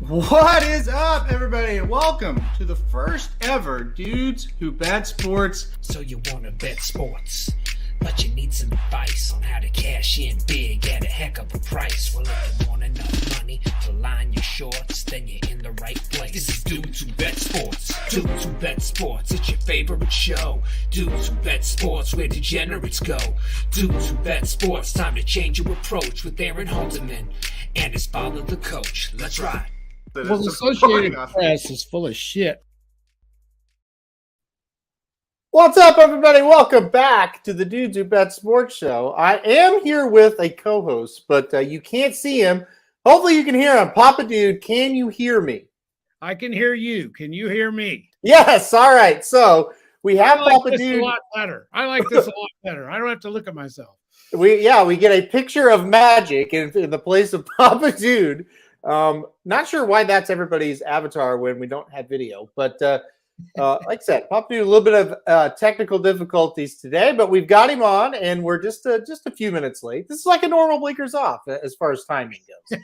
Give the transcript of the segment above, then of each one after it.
What is up, everybody, and welcome to the first ever Dudes Who Bet Sports. So you wanna bet sports, but you need some advice on how to cash in big at a heck of a price. Well, if you want enough money to line your shorts, then you're in the right place. This is Dudes Who Bet Sports. Dudes Who Bet Sports, it's your favorite show. Dudes Who Bet Sports, where degenerates go. Dudes Who Bet Sports, time to change your approach with Aaron Halterman and his father, the coach. Let's ride. Well, the Associated Press is full of shit. What's up, everybody? Welcome back to the Dudes Who Bet Sports Show. I am here with a co-host, but you can't see him. Hopefully you can hear him. Papa Dude, can you hear me? I can hear you. Can you hear me? Yes, all right. So we have Papa Dude. A lot better. I like this a lot better. I don't have to look at myself. We get a picture of magic in the place of Papa Dude. Not sure why that's everybody's avatar when we don't have video, but like I said, Papa Dude, a little bit of technical difficulties today, but we've got him on, and we're just a few minutes late. This is like a normal blinkers off as far as timing goes.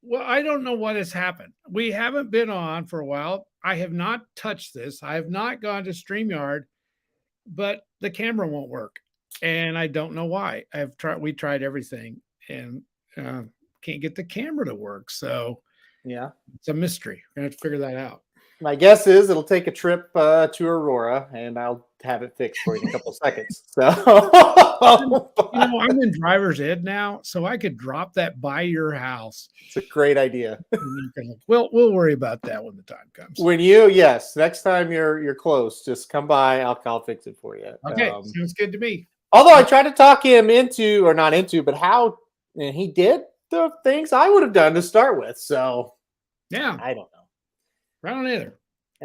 Well, I don't know what has happened. We haven't been on for a while. I have not touched this. I have not gone to StreamYard, but the camera won't work, and I don't know why. We tried everything, and can't get the camera to work. So yeah, it's a mystery. We're gonna have to figure that out. My guess is it'll take a trip to Aurora, and I'll have it fixed for you in a couple seconds. So I'm in driver's ed now, so I could drop that by your house. It's a great idea. We'll worry about that when the time comes. Yes, next time you're close, just come by. I'll fix it for you. Okay, sounds good to me. Although I tried to talk him into, or not into, but how, and he did the things I would have done to start with. So yeah, I don't know. I don't either.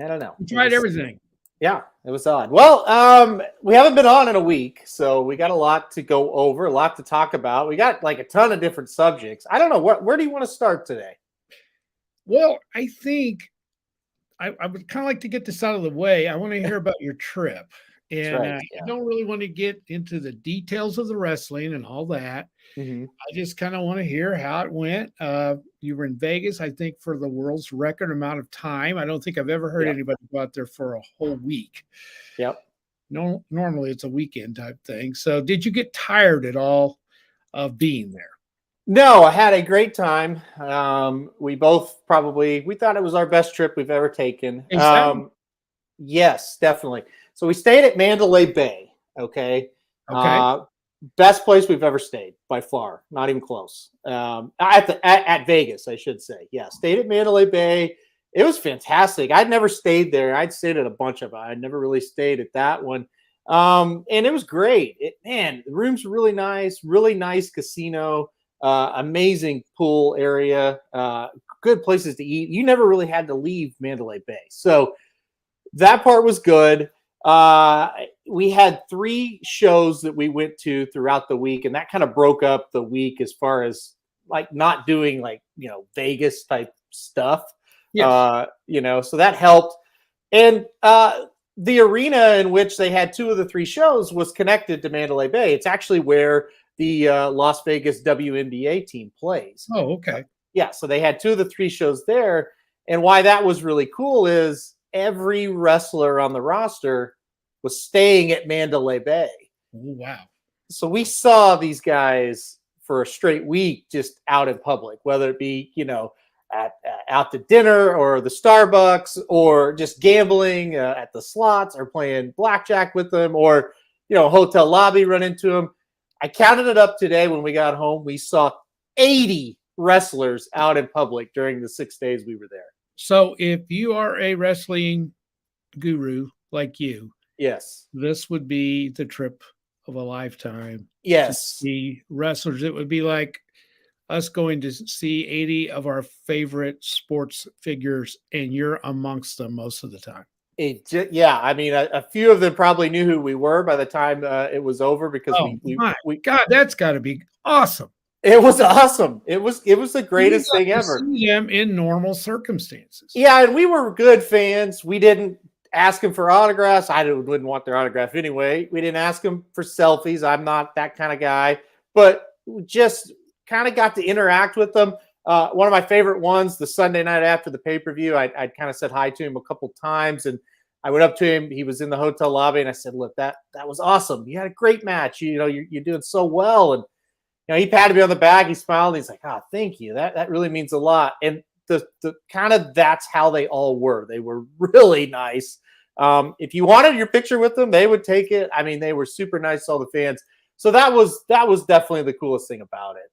I don't know. We tried everything. Yeah, it was odd. Well, we haven't been on in a week, so we got a lot to go over, a lot to talk about. We got like a ton of different subjects. I don't know, where do you want to start today? Well, I think I would kind of like to get this out of the way. I want to hear about your trip. And I don't really want to get into the details of the wrestling and all that. Mm-hmm. I just kind of want to hear how it went. You were in Vegas, I think, for the world's record amount of time. I don't think I've ever heard anybody go out there for a whole week. Yep. No, normally it's a weekend type thing. So did you get tired at all of being there? No, I had a great time. We both we thought it was our best trip we've ever taken. Yes, definitely. So we stayed at Mandalay Bay. Okay. Best place we've ever stayed by far. Not even close. At Vegas, I should say. Yeah. Stayed at Mandalay Bay. It was fantastic. I'd never stayed there. I'd stayed at a bunch of them. I'd never really stayed at that one. And it was great. The rooms were really nice casino, amazing pool area, good places to eat. You never really had to leave Mandalay Bay. So that part was good. We had 3 shows that we went to throughout the week, and that kind of broke up the week as far as like not doing Vegas type stuff. Yes. So that helped. And the arena in which they had 2 of the 3 shows was connected to Mandalay Bay. It's actually where the Las Vegas WNBA team plays. Oh, okay. Yeah. So they had 2 of the 3 shows there. And why that was really cool is every wrestler on the roster was staying at Mandalay Bay. Oh, wow. So we saw these guys for a straight week just out in public, whether it be, out to dinner or the Starbucks or just gambling at the slots or playing blackjack with them or, hotel lobby, run into them. I counted it up today when we got home. We saw 80 wrestlers out in public during the 6 days we were there. So if you are a wrestling guru like you, yes, this would be the trip of a lifetime. Yes. The wrestlers, it would be like us going to see 80 of our favorite sports figures, and you're amongst them most of the time. I mean, a few of them probably knew who we were by the time it was over because God, that's got to be awesome. It was awesome. It was the greatest thing ever. See them in normal circumstances. Yeah, and we were good fans. We didn't ask them for autographs. I wouldn't want their autograph anyway. We didn't ask them for selfies. I'm not that kind of guy. But we just kind of got to interact with them. one of my favorite ones, the Sunday night after the pay-per-view, I'd kind of said hi to him a couple times, and I went up to him. He was in the hotel lobby, and I said, "Look, that was awesome. You had a great match. You're doing so well." And he patted me on the back. He smiled. He's like, "Ah, thank you. That really means a lot." And the kind of that's how they all were. They were really nice. If you wanted your picture with them, they would take it. I mean, they were super nice to all the fans. So that was definitely the coolest thing about it.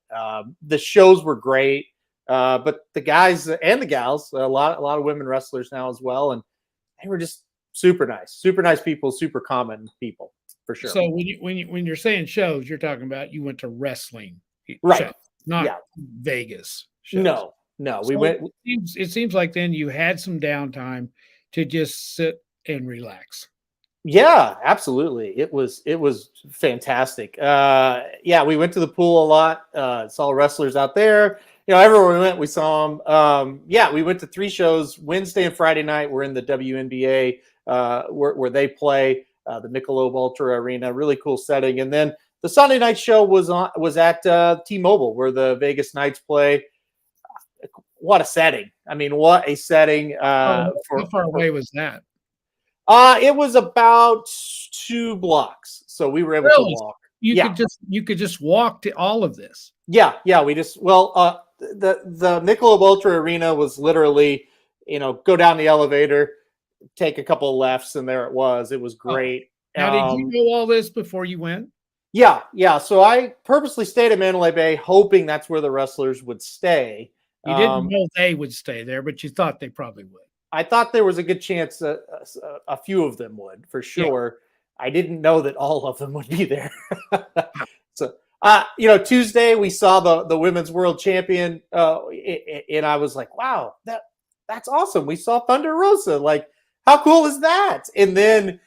The shows were great, but the guys and the gals, a lot of women wrestlers now as well, and they were just super nice people, super common people for sure. So when you're saying shows, you're talking about you went to wrestling, right? shows, not Vegas shows. No, so we went. It seems like then you had some downtime to just sit and relax. Yeah, absolutely. It was fantastic. Yeah, we went to the pool a lot. Saw wrestlers out there. Everywhere we went, we saw them. Yeah, we went to 3 shows. Wednesday and Friday night, we're in the WNBA where they play the Michelob Ultra Arena. Really cool setting. And then the Sunday night show was at T-Mobile, where the Vegas Knights play. What a setting! I mean, what a setting! How far away was that? It was about 2 blocks, so we were able to walk. You could just walk to all of this. Yeah. We just the Michelob Ultra Arena was literally, go down the elevator, take a couple of lefts, and there it was. It was great. Now, did you know all this before you went? Yeah. So I purposely stayed at Mandalay Bay, hoping that's where the wrestlers would stay. You didn't know they would stay there, but you thought they probably would. I thought there was a good chance a few of them would, for sure. Yeah. I didn't know that all of them would be there. So, Tuesday we saw the women's world champion, and I was like, wow, that's awesome. We saw Thunder Rosa. Like, how cool is that? And then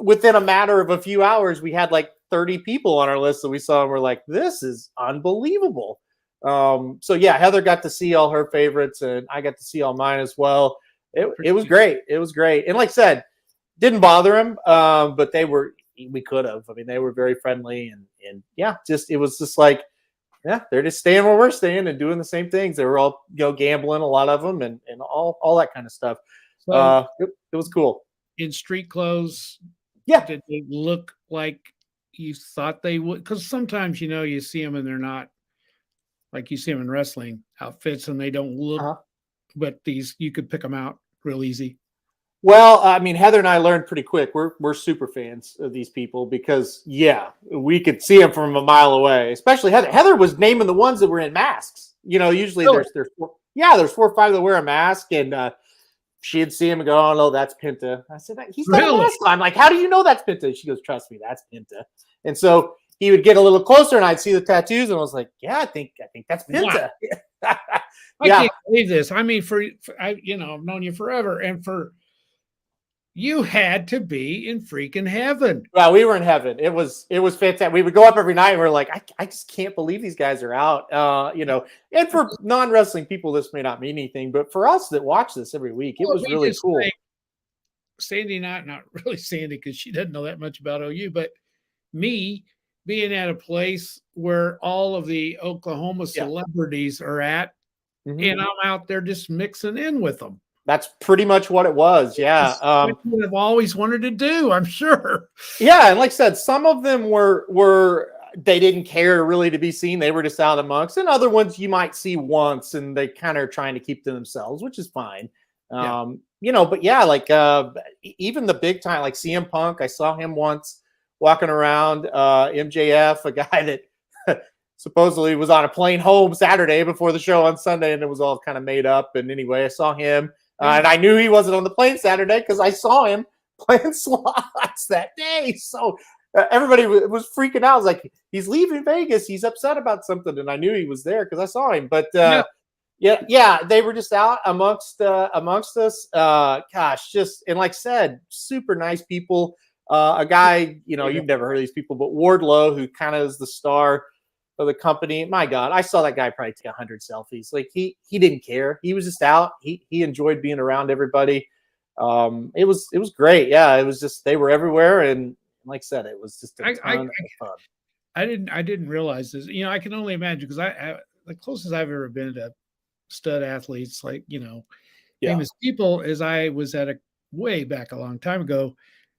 within a matter of a few hours, we had like 30 people on our list that we saw, and we're like, this is unbelievable. So yeah, Heather got to see all her favorites, and I got to see all mine as well. It was great. It was great. And like I said, didn't bother them, but we could have. I mean, they were very friendly, and yeah, it was just like, yeah, they're just staying where we're staying and doing the same things. They were all, gambling, a lot of them, and all that kind of stuff. So, it was cool. In street clothes, yeah. Did they look like you thought they would? Because sometimes, you see them and they're not. Like you see them in wrestling outfits and they don't look, but you could pick them out real easy. Well, I mean, Heather and I learned pretty quick. We're super fans of these people because, yeah, we could see them from a mile away. Especially Heather. Heather was naming the ones that were in masks. Usually there's 4 or 5 that wear a mask, and she'd see him and go, "Oh no, that's Penta." I said, "He's got a mask on." I'm like, "How do you know that's Penta?" She goes, "Trust me, that's Penta." And so he would get a little closer, and I'd see the tattoos, and I was like, "Yeah, I think that's Penta." Wow. I can't believe this. I mean, I've known you forever, and you had to be in freaking heaven. Well, we were in heaven. It was fantastic. We would go up every night, and we're like, I just can't believe these guys are out. And for non-wrestling people, this may not mean anything, but for us that watch this every week, it was really cool. Sandy, not really Sandy, because she doesn't know that much about OU, but me being at a place where all of the Oklahoma celebrities are at, and I'm out there just mixing in with them. That's pretty much what it was. Yeah. I've always wanted to do, I'm sure. Yeah. And like I said, some of them were they didn't care really to be seen. They were just out amongst, and other ones you might see once and they kind of are trying to keep to themselves, which is fine. But yeah, like even the big time, like CM Punk, I saw him once walking around. MJF, a guy that supposedly was on a plane home Saturday before the show on Sunday, and it was all kind of made up. And anyway, I saw him, and I knew he wasn't on the plane Saturday because I saw him playing slots that day. So everybody was freaking out. I was like, he's leaving Vegas. He's upset about something, and I knew he was there because I saw him. But yeah, they were just out amongst us. And like I said, super nice people. A guy, you've never heard of these people, but Wardlow, who kind of is the star of the company. My God, I saw that guy probably take 100 selfies. Like he didn't care. He was just out. He enjoyed being around everybody. It was great. Yeah, it was just, they were everywhere, and like I said, it was just a ton of fun. I didn't realize this. I can only imagine, because the closest I've ever been to stud athletes, like, Yeah. famous people, is I was at way back a long time ago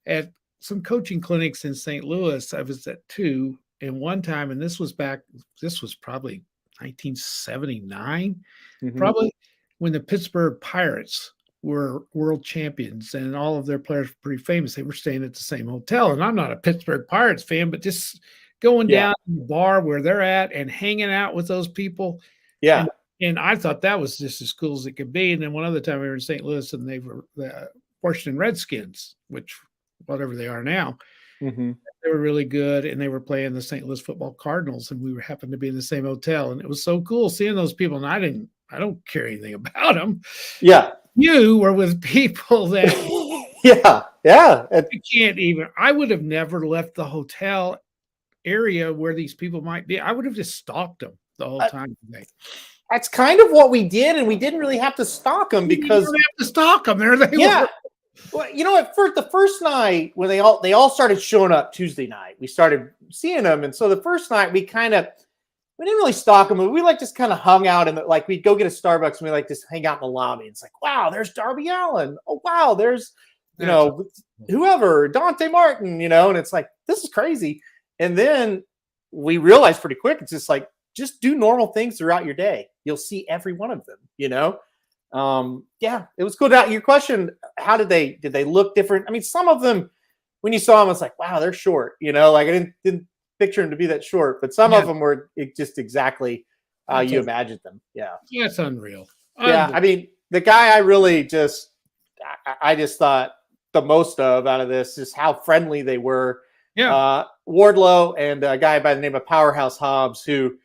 at some coaching clinics in St. Louis. I was at two in one time, and this was probably 1979, Mhm. probably when the Pittsburgh Pirates were world champions, and all of their players were pretty famous. They were staying at the same hotel, and I'm not a Pittsburgh Pirates fan, but just going Yeah. down to the bar where they're at and hanging out with those people. Yeah. And I thought that was just as cool as it could be. And then one other time we were in St. Louis, and they were the Washington Redskins, which whatever they are now, Mhm. they were really good, and they were playing the St. Louis Football Cardinals, and we were happened to be in the same hotel, and it was so cool seeing those people. And I don't care anything about them. Yeah. You were with people that Yeah. Yeah. you can't even. I would have never left the hotel area where these people might be. I would have just stalked them the whole time. That's kind of what we did, and we didn't really have to stalk them because you don't have to stalk them. There they yeah. were. Well, at first, the first night when they all started showing up Tuesday night, we started seeing them, and so the first night we didn't really stalk them. We just kind of hung out, and like we'd go get a Starbucks, and we just hang out in the lobby. It's like, wow, there's Darby Allin. Oh wow, there's whoever, Dante Martin, and it's like, this is crazy. And then we realized pretty quick, it's just like, just do normal things throughout your day. You'll see every one of them, Yeah, it was good. Your question, how did they look different? I mean, some of them, when you saw them, it's like, wow, they're short, like I didn't picture them to be that short, but some of them were just exactly how you imagined them. Yeah. That's unreal. Yeah. I mean, the guy I really just thought the most of out of this is how friendly they were. Yeah. Wardlow and a guy by the name of Powerhouse Hobbs, who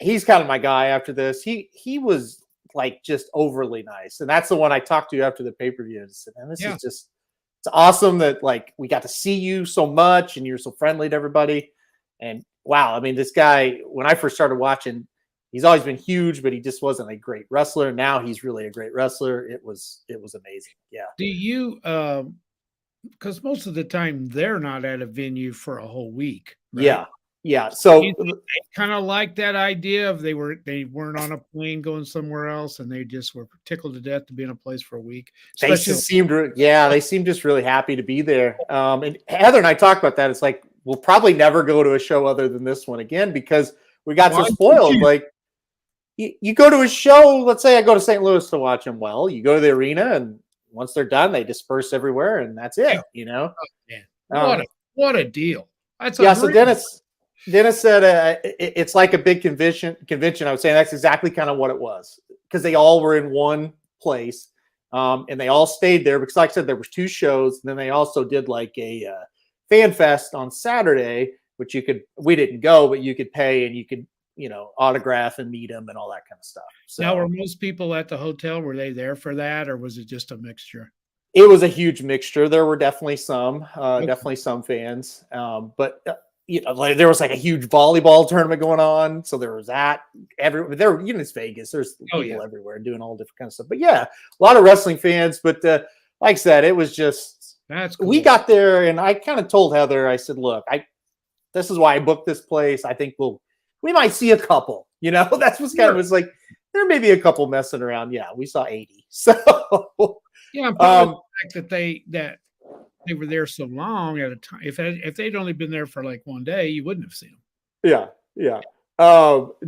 he's kind of my guy after this. He was just overly nice. And that's the one I talked to after the pay-per-view. And said, man, this is just, it's awesome that we got to see you so much and you're so friendly to everybody. And wow, I mean, this guy, when I first started watching, he's always been huge, but he just wasn't a great wrestler. Now he's really a great wrestler. It was amazing. Yeah. Do you, because most of the time they're not at a venue for a whole week. Right? Yeah. Yeah. So kind of like that idea of they weren't on a plane going somewhere else, and they just were tickled to death to be in a place for a week. They seemed just really happy to be there. And Heather and I talked about that. It's like, we'll probably never go to a show other than this one again, because we got so spoiled. Like you go to a show, let's say I go to St. Louis to watch them. Well, you go to the arena, and once they're done, they disperse everywhere, and that's it. Oh, man. What a deal! That's so Dennis said it's like a big convention. I would say that's exactly kind of what it was, because they all were in one place, and they all stayed there because, like I said, there was two shows, and then they also did a fan fest on Saturday, which we didn't go, but you could pay and you could autograph and meet them and all that kind of stuff. So now, were most people at the hotel, were they there for that, or was it just a mixture? It was a huge mixture. There were definitely some fans, but there was a huge volleyball tournament going on. So there was that it's Vegas. There's people everywhere doing all different kinds of stuff. But yeah, a lot of wrestling fans. But like I said, it was just, that's cool. We got there, and I kind of told Heather, I said, look, this is why I booked this place. I think we might see a couple, that's what's kind of was like, there may be a couple messing around. Yeah. We saw 80. So yeah. The fact that they were there so long at a time. If they'd only been there for one day, you wouldn't have seen them. Yeah.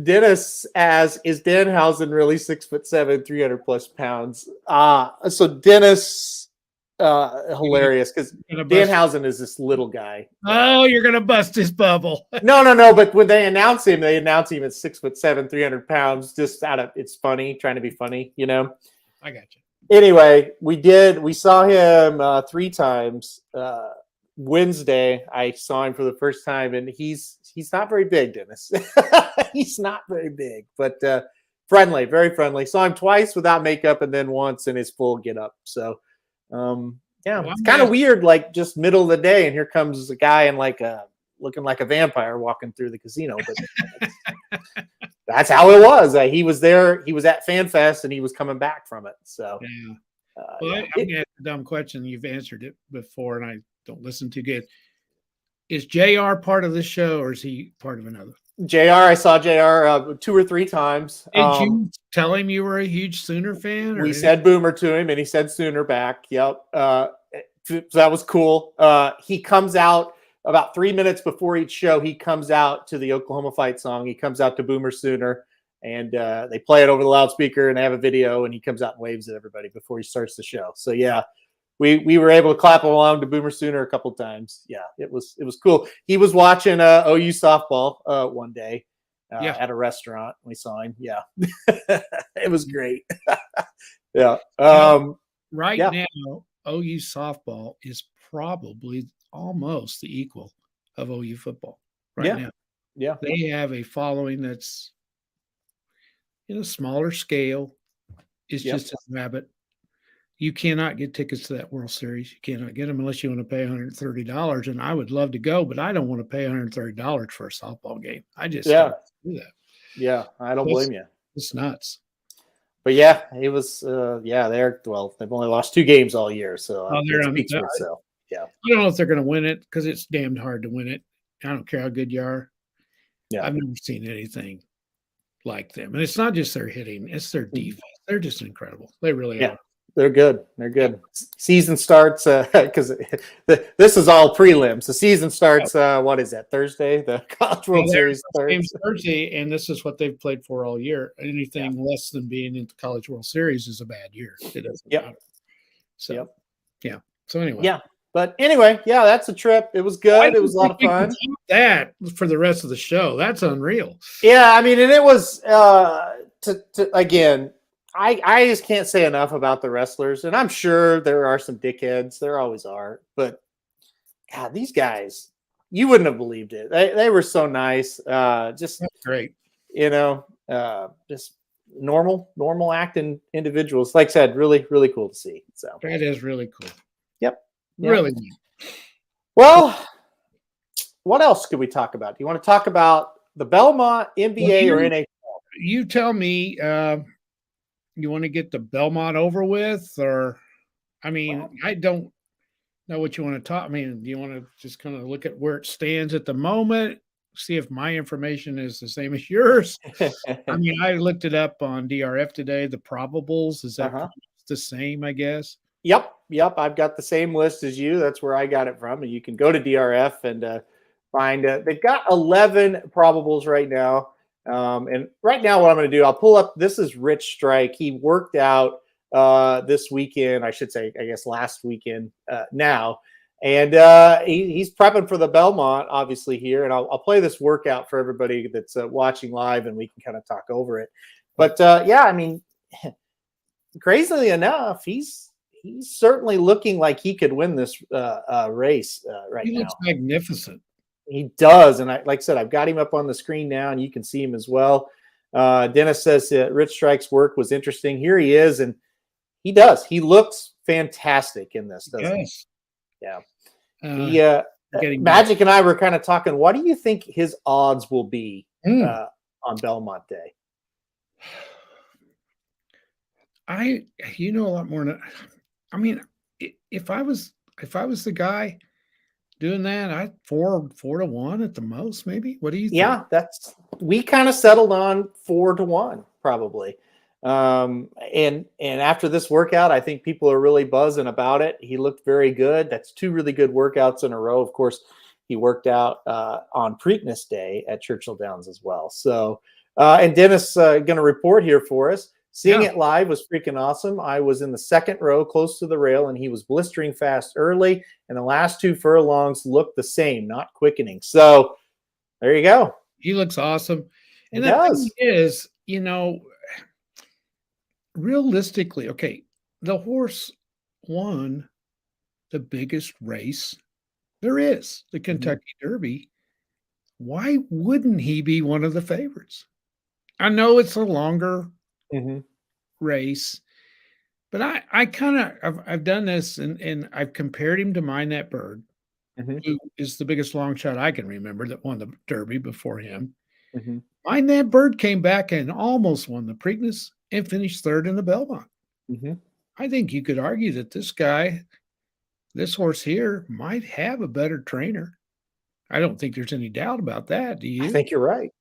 Dennis is Danhausen really 6'7", 300 plus pounds. So Dennis, hilarious, because Danhausen is this little guy. Oh, you're gonna bust his bubble. No. But when they announce him at 6'7", 300 pounds. Just it's funny, trying to be funny, I got you. Anyway, we saw him 3 times. Wednesday, I saw him for the first time, and he's not very big, Dennis. He's not very big, but friendly, very friendly. Saw him twice without makeup, and then once in his full get up. So, it's kind of weird, just middle of the day, and here comes a guy in looking like a vampire walking through the casino. But that's how it was. He was there. He was at FanFest, and he was coming back from it. So, I'm going to ask a dumb question. You've answered it before, and I don't listen too good. Is JR part of this show, or is he part of another? JR, I saw JR 2 or 3 times. Did you tell him you were a huge Sooner fan? We said Boomer to him, and he said Sooner back. Yep. So that was cool. He comes out about 3 minutes before each show. He comes out to the Oklahoma fight song. He comes out to Boomer Sooner, and they play it over the loudspeaker, and they have a video, and he comes out and waves at everybody before he starts the show. So yeah, we were able to clap along to Boomer Sooner a couple times. Yeah, it was cool. He was watching OU softball one day at a restaurant. We saw him. Yeah, it was great. Yeah. Right now, OU softball is probably almost the equal of OU football now. Yeah. They have a following that's in a smaller scale. It's just a rabbit. You cannot get tickets to that World Series. You cannot get them unless you want to pay $130. And I would love to go, but I don't want to pay $130 for a softball game. I just don't do that. Yeah, I don't blame you. It's nuts. But yeah, it was they've only lost 2 games all year, so speaks for itself. Yeah. I don't know if they're going to win it because it's damned hard to win it. I don't care how good you are. Yeah. I've never seen anything like them. And it's not just their hitting, it's their defense. They're just incredible. They really are. They're good. They're good. Season starts because this is all prelims. The season starts. What is that? Thursday. The College World Series starts Thursday, and this is what they've played for all year. Anything less than being in the College World Series is a bad year. It doesn't matter. So, yeah. So anyway, But anyway, that's a trip. It was good. It was a lot of fun. That for the rest of the show. That's unreal. Yeah, I mean, and it was again. I just can't say enough about the wrestlers, and I'm sure there are some dickheads. There always are, but God, these guys, you wouldn't have believed it. They were so nice. Just That's great. Just normal acting individuals. Like I said, really, really cool to see. So that is really cool. Yep. Really neat. Well, what else could we talk about? Do you want to talk about the Belmont, NBA, or NHL? You tell me. You want to get the Belmont over with, or I mean, I don't know what you want to talk. I mean, do you want to just kind of look at where it stands at the moment, see if my information is the same as yours? I mean, I looked it up on DRF today. The probables, is that the same, I guess? Yep. I've got the same list as you. That's where I got it from. And you can go to DRF and find they've got 11 probables right now. And right now what I'm going to do, I'll pull up, this is Rich Strike. He worked out this weekend, I should say, I guess last weekend now. And he's prepping for the Belmont, obviously, here. And I'll play this workout for everybody that's watching live, and we can kind of talk over it. But I mean, crazily enough, he's certainly looking like he could win this race right now. He looks magnificent. He does, and like I said, I've got him up on the screen now, and you can see him as well. Dennis says Rich Strike's work was interesting. Here he is, and he does. He looks fantastic in this, doesn't he? Yeah. Magic and I were kind of talking. What do you think his odds will be on Belmont Day? You know a lot more than I mean. If I was the guy doing that, I'd 4-1 at the most, maybe. What do you think? Yeah, we kind of settled on 4-1 probably. And after this workout, I think people are really buzzing about it. He looked very good. That's 2 really good workouts in a row. Of course, he worked out on Preakness Day at Churchill Downs as well. So, and Dennis going to report here for us. Seeing it live was freaking awesome. I was in the second row close to the rail, and he was blistering fast early, and the last 2 furlongs looked the same, not quickening. So there you go. He looks awesome. And the thing is, realistically, okay, the horse won the biggest race there is, the Kentucky Derby. Why wouldn't he be one of the favorites? I know it's a longer race, but I kind of I've done this and I've compared him to Mind That Bird, who is the biggest long shot I can remember that won the Derby before him. Mind That Bird came back and almost won the Preakness and finished 3rd in the Belmont. I think you could argue that this horse here might have a better trainer. I don't think there's any doubt about that. Do you? I think you're right.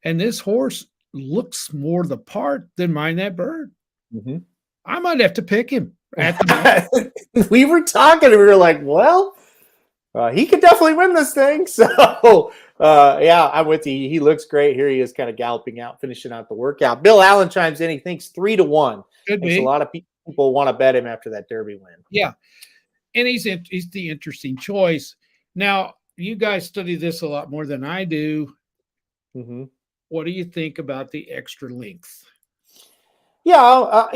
And this horse looks more the part than Mind That Bird. Mhm. I might have to pick him at the We were talking, and we were like, well, he could definitely win this thing. So, yeah, I'm with you. He looks great. Here he is kind of galloping out, finishing out the workout. Bill Allen chimes in. He thinks 3-1. Could Thinks be. a lot of people want to bet him after that Derby win. Yeah. And he's the interesting choice. Now, you guys study this a lot more than I do. Mm-hmm. What do you think about the extra length? Yeah,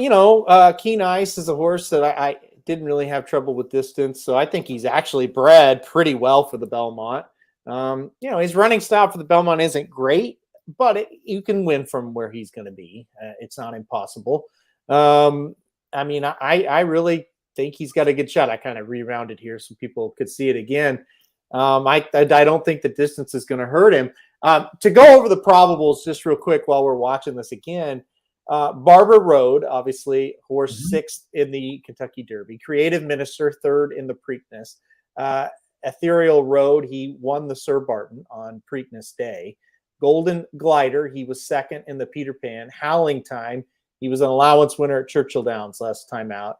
Keen Ice is a horse that I didn't really have trouble with distance, so I think he's actually bred pretty well for the Belmont. His running style for the Belmont isn't great, but you can win from where he's going to be. It's not impossible. I really think he's got a good shot. I kind of rerounded here so people could see it again. I don't think the distance is going to hurt him. To go over the probables just real quick while we're watching this again, Barber Road, obviously, horse 6th in the Kentucky Derby. Creative Minister, 3rd in the Preakness. Ethereal Road, he won the Sir Barton on Preakness Day. Golden Glider, he was 2nd in the Peter Pan. Howling Time, he was an allowance winner at Churchill Downs last time out.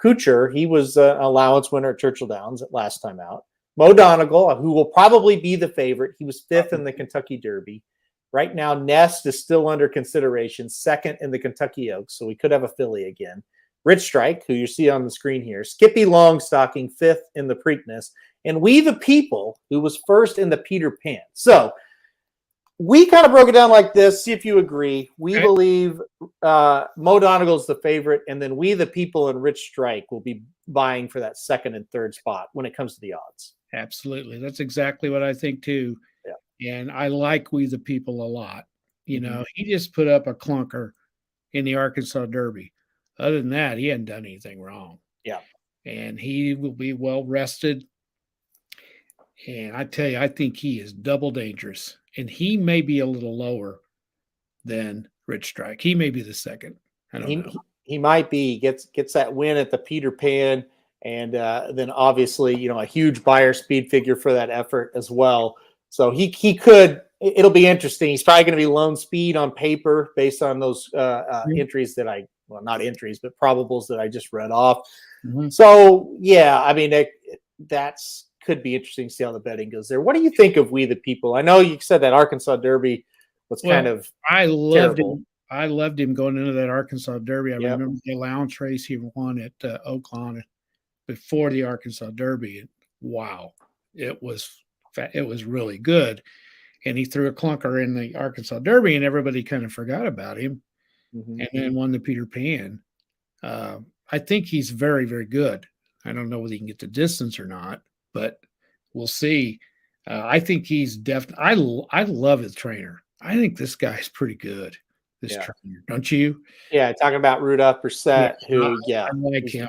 Kuchar, he was an allowance winner at Churchill Downs last time out. Mo Donegal, who will probably be the favorite, he was 5th in the Kentucky Derby. Right now, Nest is still under consideration, 2nd in the Kentucky Oaks, so we could have a filly again. Rich Strike, who you see on the screen here. Skippy Longstocking, 5th in the Preakness. And We the People, who was 1st in the Peter Pan. So we kind of broke it down like this. See if you agree. We believe Mo Donegal's the favorite, and then We the People and Rich Strike will be vying for that 2nd and 3rd spot when it comes to the odds. Absolutely. That's exactly what I think too. Yeah. And I like We the People a lot. You know, he just put up a clunker in the Arkansas Derby. Other than that, he hadn't done anything wrong. Yeah. And he will be well rested. And I tell you, I think he is double dangerous. And he may be a little lower than Rich Strike. He may be the 2nd. I don't know. He might be. Gets that win at the Peter Pan. And then obviously, a huge buyer speed figure for that effort as well. So he could, it'll be interesting. He's probably going to be lone speed on paper based on those entries that not entries, but probables that I just read off. Mm-hmm. So, yeah, that's could be interesting to see how the betting goes there. What do you think of We the People? I know you said that Arkansas Derby was kind of I loved him. I loved him going into that Arkansas Derby. I remember the allowance race he won at Oaklawn before the Arkansas Derby. Wow, it was really good. And he threw a clunker in the Arkansas Derby, and everybody kind of forgot about him. Mm-hmm. And then won the Peter Pan. I think he's very, very good. I don't know whether he can get the distance or not, but we'll see. I think he's definitely. I love his trainer. I think this guy's pretty good. This trainer, don't you? Yeah, talking about Rudolph Brissett, I like him.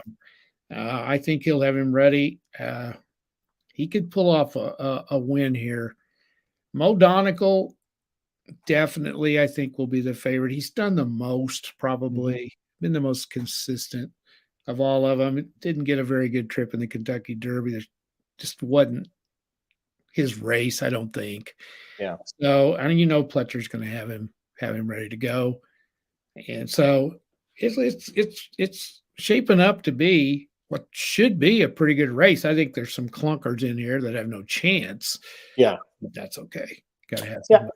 I think he'll have him ready. He could pull off a win here. Mo Donegal definitely, I think, will be the favorite. He's done the most, probably been the most consistent of all of them. Didn't get a very good trip in the Kentucky Derby. There just wasn't his race, I don't think. Yeah. So, and Pletcher's going to have him ready to go, and so it's shaping up to be what should be a pretty good race. I think there's some clunkers in here that have no chance. Yeah, but that's okay. Got to have some.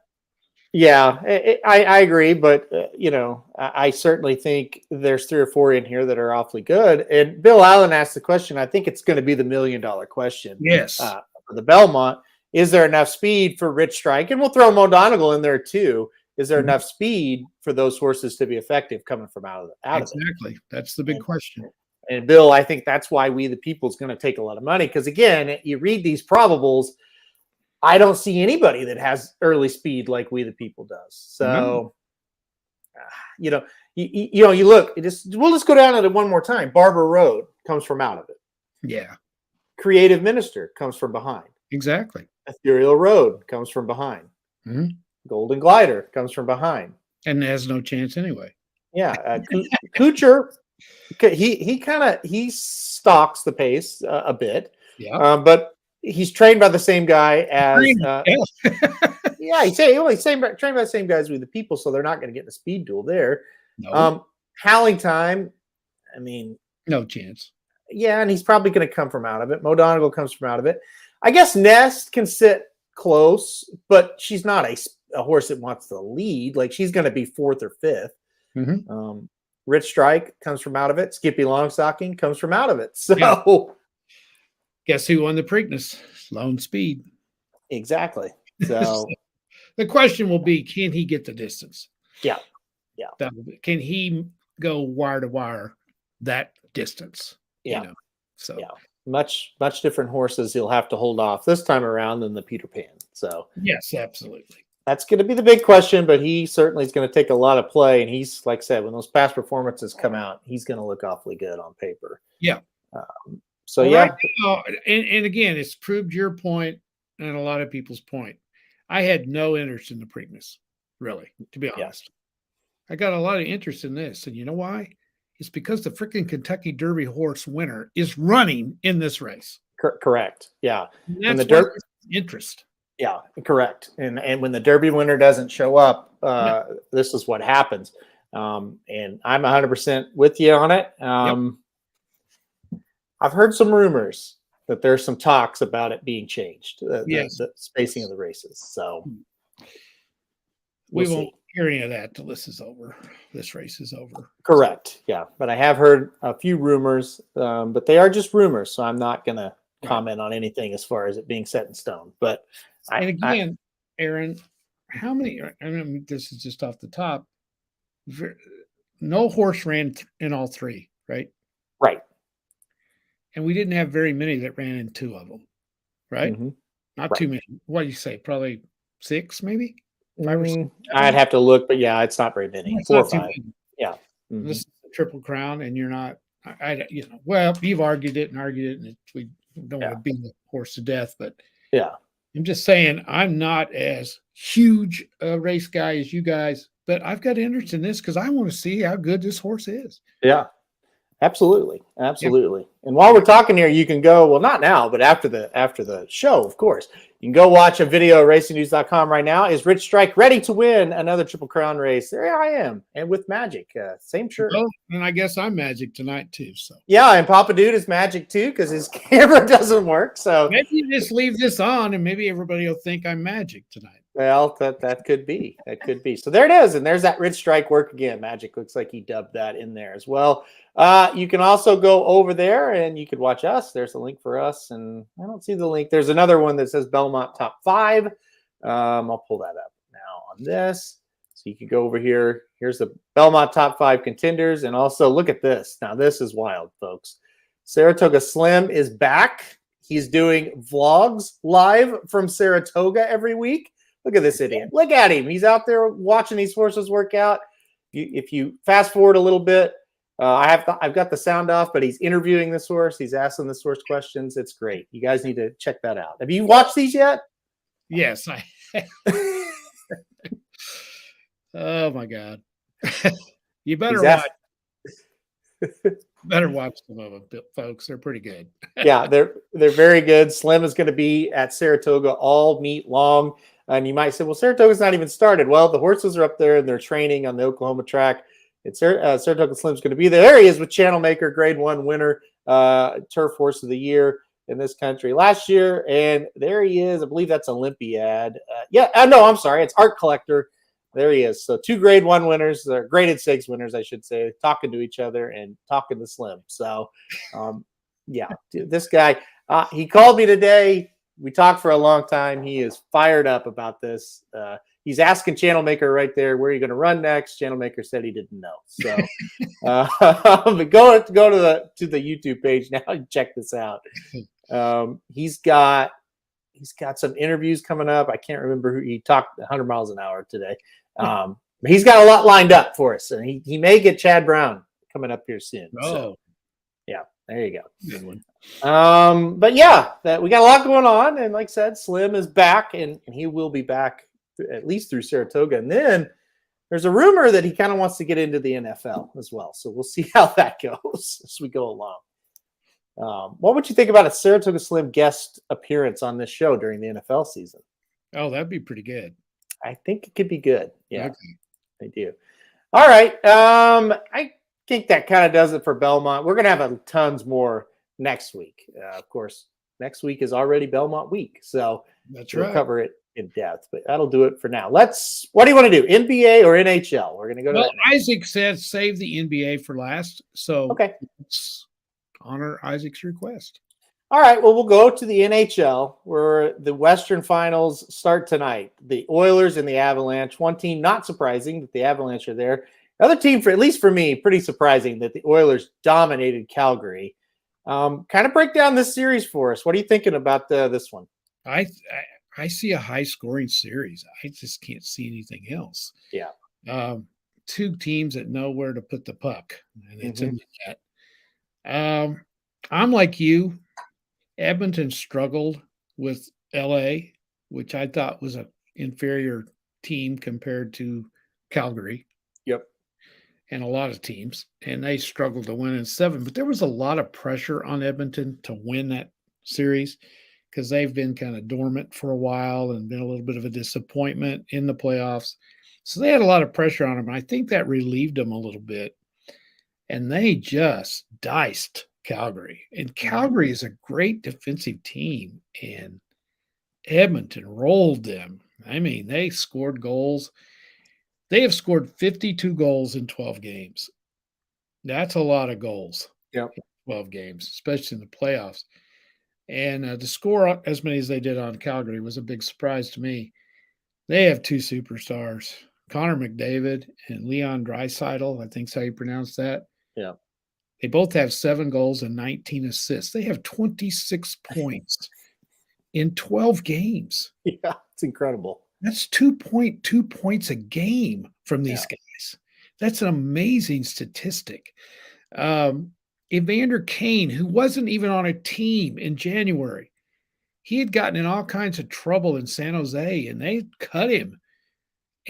Yeah, I agree, but I certainly think there's 3 or 4 in here that are awfully good. And Bill Allen asked the question. I think it's going to be the $1 million question. Yes, for the Belmont, is there enough speed for Rich Strike? And we'll throw Mo Donegal in there too. Is there enough speed for those horses to be effective coming from out of it? Exactly, that's the big question. And Bill, I think that's why We the People is going to take a lot of money, because again, you read these probables. I don't see anybody that has early speed like We the People does. So, you look. We'll just go down at it one more time. Barber Road comes from out of it. Yeah. Creative Minister comes from behind. Exactly. Ethereal Road comes from behind. Mm-hmm. Golden Glider comes from behind, and has no chance anyway. Yeah, Kuchar, he stalks the pace a bit. Yeah, but he's trained by the same guy as Yeah, he only trained by the same guys with the people, so they're not going to get in a speed duel there. No, Howling time, I mean, no chance. yeah, and he's probably going to come from out of it. Mo Donegal comes from out of it. I guess Nest can sit close, but she's not a horse that wants to lead. Like, she's going to be 4th or 5th. Rich Strike comes from out of it. Skippy Longstocking comes from out of it. So, Yeah. Guess who won the Preakness? Lone Speed. Exactly. So the question will be, can he get the distance? Yeah. Can he go wire to wire that distance? Yeah. You know? So yeah, much different horses he'll have to hold off this time around than the Peter Pan. So yes, absolutely. That's going to be the big question, but he certainly is going to take a lot of play. And he's, like I said, when those past performances come out, he's going to look awfully good on paper. Yeah. So, yeah. Right now, and again, it's proved your point and a lot of people's point. I had no interest in the Preakness, really, to be honest. I got a lot of interest in this. And you know why? It's because the freaking Kentucky Derby horse winner is running in this race. Correct. Yeah. And that's the interest. Yeah, correct. And when the Derby winner doesn't show up, this is what happens. And I'm 100% with you on it. I've heard some rumors that there's some talks about it being changed, the spacing of the races. So we won't hear any of that till this is over. This race is over. Correct. Yeah. But I have heard a few rumors, but they are just rumors. So I'm not going to comment on anything as far as it being set in stone. But Aaron, how many? I mean, this is just off the top. No horse ran in all 3, right? Right. And we didn't have very many that ran in 2 of them, right? Mm-hmm. Not too many. What do you say? Probably 6, maybe? 5 or 6? I'd have to look, but yeah, it's not very many. 4 or 5. Yeah. Mm-hmm. This is a Triple Crown, and you're not. Well, you've argued it, and we don't want to beat the horse to death, but I'm just saying I'm not as huge a race guy as you guys, but I've got interest in this because I want to see how good this horse is. Yeah, absolutely. And while we're talking here, you can go, well, not now, but after the show, of course, you can go watch a video at racingnews.com right now. Is Rich Strike ready to win another Triple Crown race? There I am. And with Magic, same shirt. Well, and I guess I'm Magic tonight too. So yeah, and Papa Dude is Magic too because his camera doesn't work. So maybe you just leave this on and maybe everybody will think I'm Magic tonight. Well, that could be. That could be. So there it is. And there's that Rich Strike work again. Magic looks like he dubbed that in there as well. You can also go over there and you could watch us. There's a link for us. And I don't see the link. There's another one that says Belmont Top 5. I'll pull that up now on this. So you can go over here. Here's the Belmont Top 5 contenders. And also look at this. Now, this is wild, folks. Saratoga Slim is back. He's doing vlogs live from Saratoga every week. Look at this idiot. Look at him. He's out there watching these horses work out. If you fast forward a little bit, I've got the sound off, but he's interviewing this horse. He's asking this horse questions. It's great. You guys need to check that out. Have you watched these yet? Yes. Oh, my God. You better watch. Better watch some of them, folks. They're pretty good. Yeah, they're very good. Slim is going to be at Saratoga all meet long. And you might say, well, Saratoga's not even started. Well, the horses are up there and they're training on the Oklahoma track. It's Saratoga Slim's going to be there. There he is with Channel Maker, Grade 1 winner, Turf Horse of the Year in this country last year. And there he is. I believe that's Olympiad. No, I'm sorry. It's Art Collector. There he is. So 2 Grade 1 winners, or graded 6 winners, I should say, talking to each other and talking to Slim. So, dude, this guy, he called me today. We talked for a long time. He is fired up about this. He's asking Channel Maker right there, where are you going to run next? Channel Maker said he didn't know. So but go to the YouTube page now and check this out. He's got some interviews coming up. I can't remember who he talked 100 miles an hour today. He's got a lot lined up for us, and he may get Chad Brown coming up here soon. Oh, so, yeah, there you go. Good one. But yeah, we got a lot going on, and like I said, Slim is back, and he will be back at least through Saratoga, and then there's a rumor that he kind of wants to get into the NFL as well. So we'll see how that goes as we go along. What would you think about a Saratoga Slim guest appearance on this show during the NFL season? Oh, that'd be pretty good. I think it could be good. Yeah, Okay. I do. All right. I think that kind of does it for Belmont. We're going to have tons more next week. Of course, next week is already Belmont week. So That's we'll right. cover it in depth, but that'll do it for now. What do you want to do? NBA or NHL? We're going to go to Well, that next. Isaac said save the NBA for last. So Okay. let's honor Isaac's request. All right. Well, we'll go to the NHL where the Western Finals start tonight. The Oilers and the Avalanche. One team, not surprising that the Avalanche are there. The other team, at least for me, pretty surprising that the Oilers dominated Calgary. Kind of break down this series for us. What are you thinking about this one? I see a high scoring series. I just can't see anything else. Yeah. Two teams that know where to put the puck, and it's in the net. I'm like you. Edmonton struggled with LA, which I thought was an inferior team compared to Calgary. Yep. And a lot of teams, and they struggled to win in 7. But there was a lot of pressure on Edmonton to win that series because they've been kind of dormant for a while and been a little bit of a disappointment in the playoffs. So they had a lot of pressure on them. And I think that relieved them a little bit. And they just diced Calgary. And Calgary is a great defensive team. And Edmonton rolled them. I mean, they scored goals. They have scored 52 goals in 12 games. That's a lot of goals. Yep. In 12 games, especially in the playoffs. And to score as many as they did on Calgary was a big surprise to me. They have 2 superstars, Connor McDavid and Leon Draisaitl. I think that's how you pronounce that. Yeah. They both have 7 goals and 19 assists. They have 26 points in 12 games. Yeah, it's incredible. That's 2.2 points a game from these guys. That's an amazing statistic. Evander Kane, who wasn't even on a team in January, he had gotten in all kinds of trouble in San Jose, and they cut him.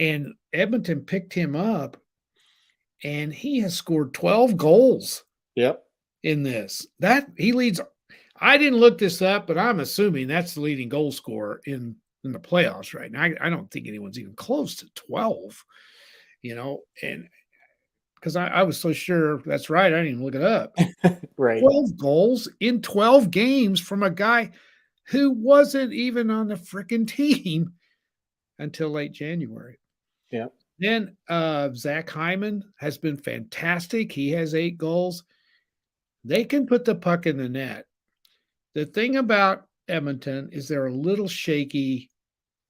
And Edmonton picked him up, and he has scored 12 goals. Yep. In this. That he leads. I didn't look this up, but I'm assuming that's the leading goal scorer in the playoffs right now. I don't think anyone's even close to 12, and because I was so sure that's right, I didn't even look it up. Right. 12 goals in 12 games from a guy who wasn't even on the freaking team until late January. Yeah. Then Zach Hyman has been fantastic. He has 8 goals. They can put the puck in the net. The thing about Edmonton is they're a little shaky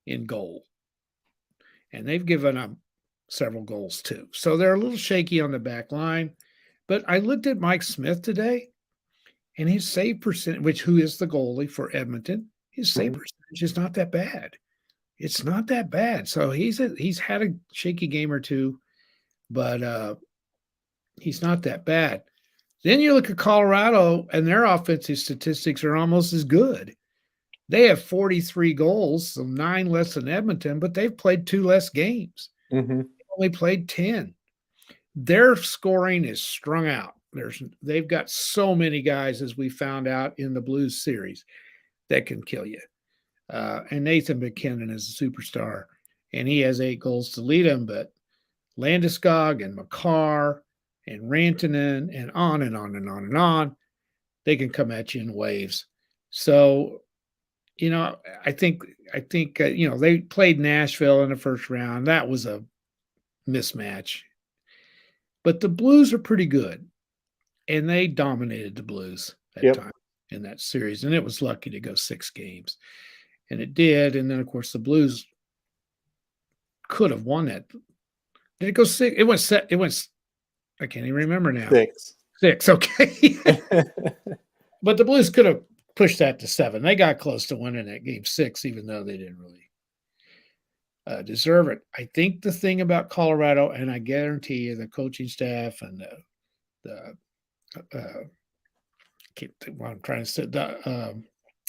in goal. And they've given up several goals too. So they're a little shaky on the back line. But I looked at Mike Smith today, and his save percentage, who is the goalie for Edmonton, his save percentage is not that bad. It's not that bad. So he's had a shaky game or two, but he's not that bad. Then you look at Colorado, and their offensive statistics are almost as good. They have 43 goals, so 9 less than Edmonton, but they've played 2 less games. Mm-hmm. They only played 10. Their scoring is strung out. They've got so many guys, as we found out in the Blues series, that can kill you. And Nathan McKinnon is a superstar, and he has 8 goals to lead him, but Landeskog and Makar and Rantanen and on and on and on and on, they can come at you in waves. So, I think they played Nashville in the first round. That was a mismatch. But the Blues are pretty good, and they dominated the Blues that time in that series, and it was lucky to go 6 games. And it did, and then, of course, the Blues could have won that. Did it go 6? It went I can't even remember now. 6, okay. But the Blues could have pushed that to 7. They got close to winning that game 6, even though they didn't really deserve it. I think the thing about Colorado, and I guarantee you the coaching staff and the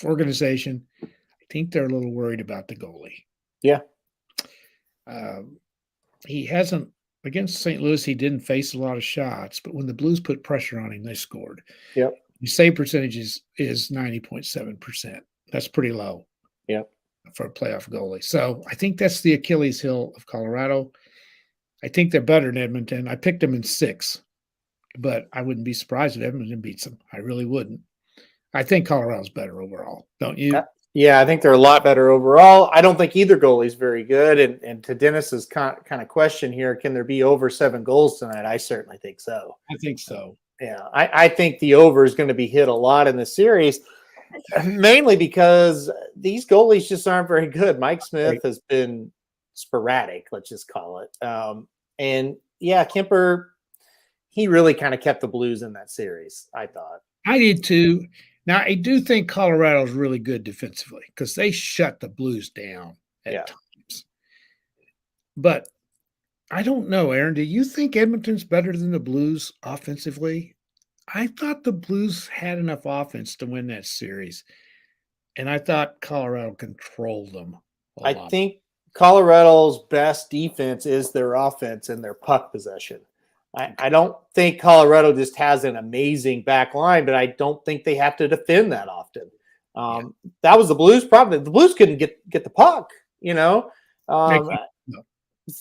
organization, I think they're a little worried about the goalie. Yeah. He hasn't, against St. Louis, he didn't face a lot of shots, but when the Blues put pressure on him, they scored. Yep. His save percentage is 90.7%. That's pretty low. Yep. for a playoff goalie. So I think that's the Achilles heel of Colorado. I think they're better than Edmonton. I picked them in 6, but I wouldn't be surprised if Edmonton beats them. I really wouldn't. I think Colorado's better overall, don't you? Yeah, I think they're a lot better overall. I don't think either goalie's very good. And to Dennis's kind of question here, can there be over 7 goals tonight? I certainly think so. I think so. Yeah, I think the over is going to be hit a lot in the series, mainly because these goalies just aren't very good. Mike Smith has been sporadic, let's just call it. And yeah, Kemper, he really kind of kept the Blues in that series, I thought. I did too. Now, I do think Colorado's really good defensively because they shut the Blues down at times. But I don't know, Aaron. Do you think Edmonton's better than the Blues offensively? I thought the Blues had enough offense to win that series, and I thought Colorado controlled them a lot. I think Colorado's best defense is their offense and their puck possession. I don't think Colorado just has an amazing back line, but I don't think they have to defend that often. That was the Blues' problem. The Blues couldn't get the puck,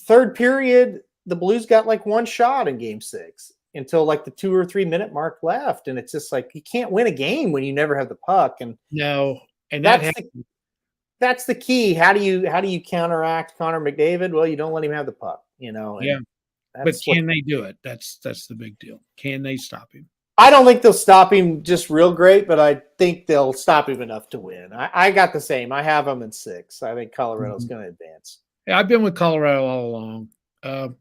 Third period, the Blues got like 1 shot in game 6 until like the 2 or 3 minute mark left. And it's just like, you can't win a game when you never have the puck. And no, and that's the key. How do you counteract Connor McDavid? Well, you don't let him have the puck, But can they do it? That's the big deal. Can they stop him? I don't think they'll stop him just real great, but I think they'll stop him enough to win. I got the same. I have them in 6. I think Colorado's going to advance. Yeah, I've been with Colorado all along.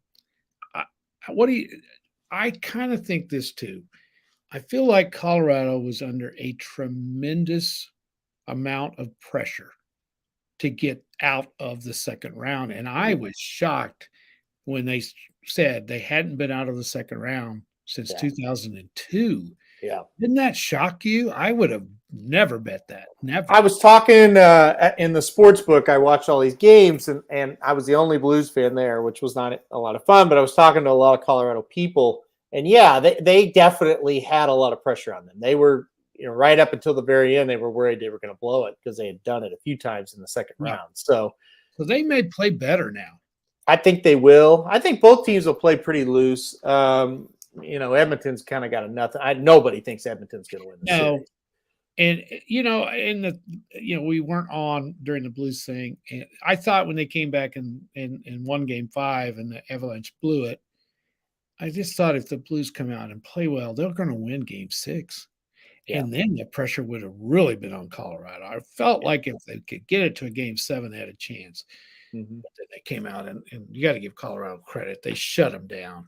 I kind of think this too. I feel like Colorado was under a tremendous amount of pressure to get out of the second round. And I was shocked when they said they hadn't been out of the second round since 2002. Yeah. Didn't that shock you? I would have never bet that. Never. I was talking in the sports book. I watched all these games, and I was the only Blues fan there, which was not a lot of fun, but I was talking to a lot of Colorado people. And yeah, they definitely had a lot of pressure on them. They were, right up until the very end, they were worried they were going to blow it because they had done it a few times in the second round. So they may play better now. I think they will. I think both teams will play pretty loose. Edmonton's kind of got a nothing. Nobody thinks Edmonton's going to win the series. And we weren't on during the Blues thing. And I thought when they came back and won Game 5 and the Avalanche blew it, I just thought if the Blues come out and play well, they're going to win Game 6. Yeah. And then the pressure would have really been on Colorado. I felt like if they could get it to a Game 7, they had a chance. Mm-hmm. But then they came out, and you got to give Colorado credit. They shut them down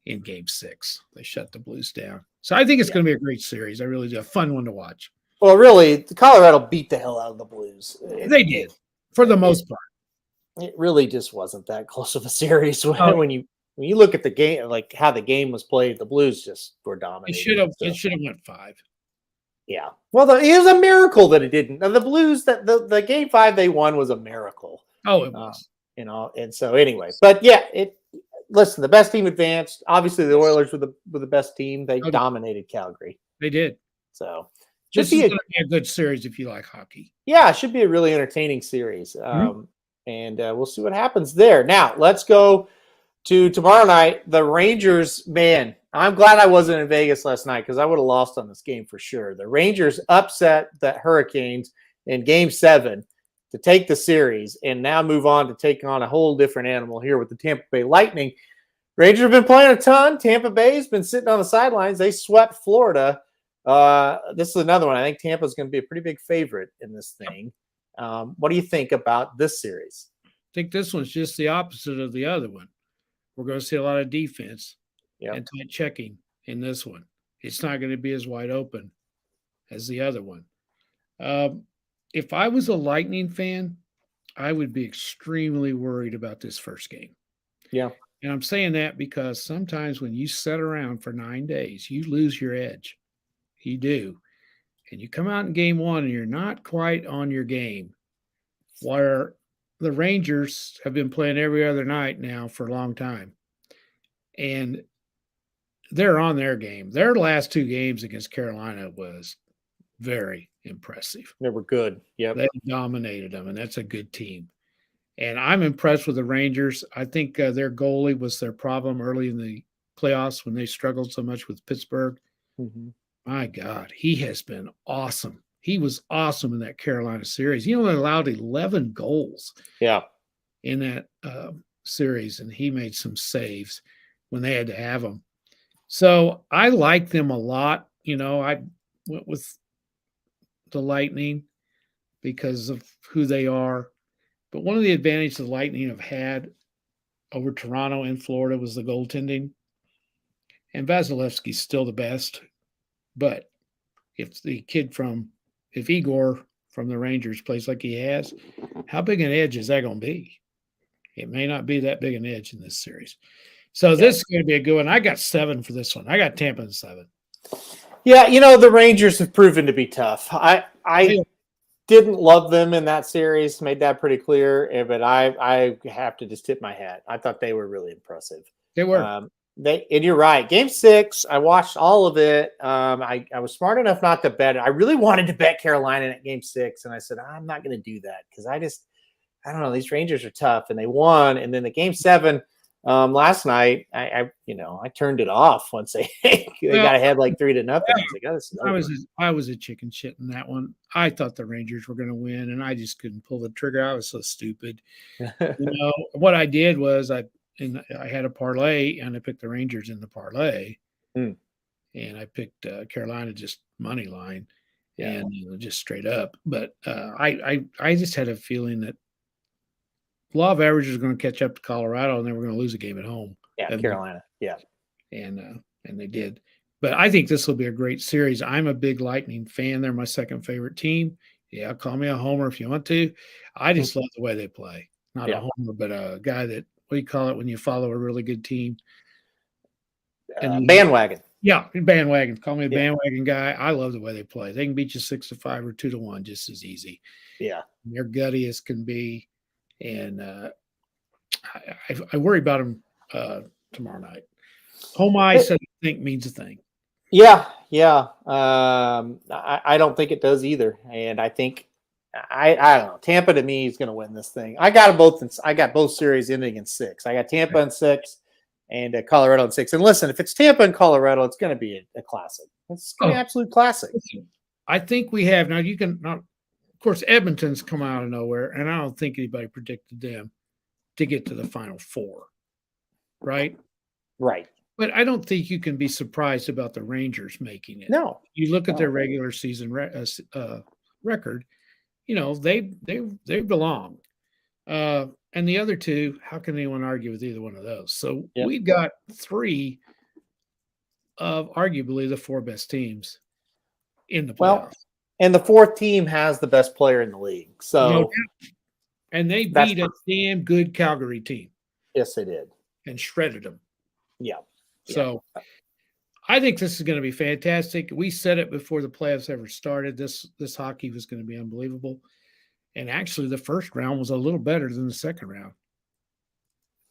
in Game 6. They shut the Blues down. So I think it's going to be a great series. I really do. A fun one to watch. Well, really, Colorado beat the hell out of the Blues. They did, for the most part. It really just wasn't that close of a series when you look at the game, like how the game was played. The Blues just were dominating. It should have went 5. Yeah. Well, it was a miracle that it didn't. The Blues, that the Game 5 they won was a miracle. Oh, it was. And so anyway, but yeah, listen, the best team advanced. Obviously, the Oilers were the best team. They dominated Calgary. They did. So this is going to be a good series if you like hockey. Yeah, it should be a really entertaining series. And we'll see what happens there. Now, let's go to tomorrow night. The Rangers, man, I'm glad I wasn't in Vegas last night because I would have lost on this game for sure. The Rangers upset the Hurricanes in Game 7 to take the series and now move on to take on a whole different animal here with the Tampa Bay Lightning. Rangers have been playing a ton. Tampa Bay has been sitting on the sidelines. They swept Florida. This is another one. I think Tampa is going to be a pretty big favorite in this thing. What do you think about this series? I think this one's just the opposite of the other one. We're going to see a lot of defense and tight checking in this one. It's not going to be as wide open as the other one. If I was a Lightning fan, I would be extremely worried about this first game. Yeah. And I'm saying that because sometimes when you sit around for 9 days, you lose your edge. You do. And you come out in Game 1 and you're not quite on your game, where the Rangers have been playing every other night now for a long time. And they're on their game. Their last 2 games against Carolina was very, impressive. They were good. Yep. They dominated them, and that's a good team. And I'm impressed with the Rangers. I think their goalie was their problem early in the playoffs when they struggled so much with Pittsburgh. Mm-hmm. My God, he has been awesome. He was awesome in that Carolina series. He only allowed 11 goals. Yeah. In that series, and he made some saves when they had to have them. So I like them a lot. You know, I went with the Lightning because of who they are. But one of the advantages the Lightning have had over Toronto and Florida was the goaltending. And Vasilevsky's still the best. But if Igor from the Rangers plays like he has, how big an edge is that going to be? It may not be that big an edge in this series. So this is going to be a good one. I got 7 for this one. I got Tampa in 7. Yeah, the Rangers have proven to be tough. I didn't love them in that series, made that pretty clear. But I have to just tip my hat. I thought they were really impressive. They were. And you're right. Game 6, I watched all of it. I was smart enough not to bet it. I really wanted to bet Carolina at Game 6, and I said I'm not going to do that because I don't know. These Rangers are tough, and they won. And then the Game 7 last night, I turned it off once they got ahead like 3-0. I was like, I was a chicken shit in that one. I thought the Rangers were going to win, and I just couldn't pull the trigger. I was so stupid. What I did was I had a parlay, and I picked the Rangers in the parlay, and I picked Carolina just money line, and just straight up. But I just had a feeling that law of averages was going to catch up to Colorado, and they were going to lose a game at home. Yeah, Carolina. Yeah, and they did. But I think this will be a great series. I'm a big Lightning fan. They're my second favorite team. Yeah, call me a homer if you want to. I just love the way they play. Not a homer, but a guy that, what do you call it when you follow a really good team? Bandwagon. Yeah, bandwagon. Call me a bandwagon guy. I love the way they play. They can beat you 6-5 or 2-1 just as easy. Yeah, they're gutty as can be. And I worry about him tomorrow night. Home ice, I think, means a thing. Yeah. I don't think it does either. And I think I don't know. Tampa to me is going to win this thing. I got both series ending in 6. I got Tampa in 6 and Colorado in 6. And listen, if it's Tampa and Colorado, it's going to be a classic. It's going to be an absolute classic. I think we have now. Of course, Edmonton's come out of nowhere, and I don't think anybody predicted them to get to the Final Four, right? Right. But I don't think you can be surprised about the Rangers making it. No. You look at their regular season record, they belong. And the other two, how can anyone argue with either one of those? So we've got 3 of arguably the 4 best teams in the playoffs. Well, and the 4th team has the best player in the league. So, and they beat a damn good Calgary team. Yes, they did. And shredded them. Yeah. So I think this is going to be fantastic. We said it before the playoffs ever started. This hockey was going to be unbelievable. And actually, the first round was a little better than the second round.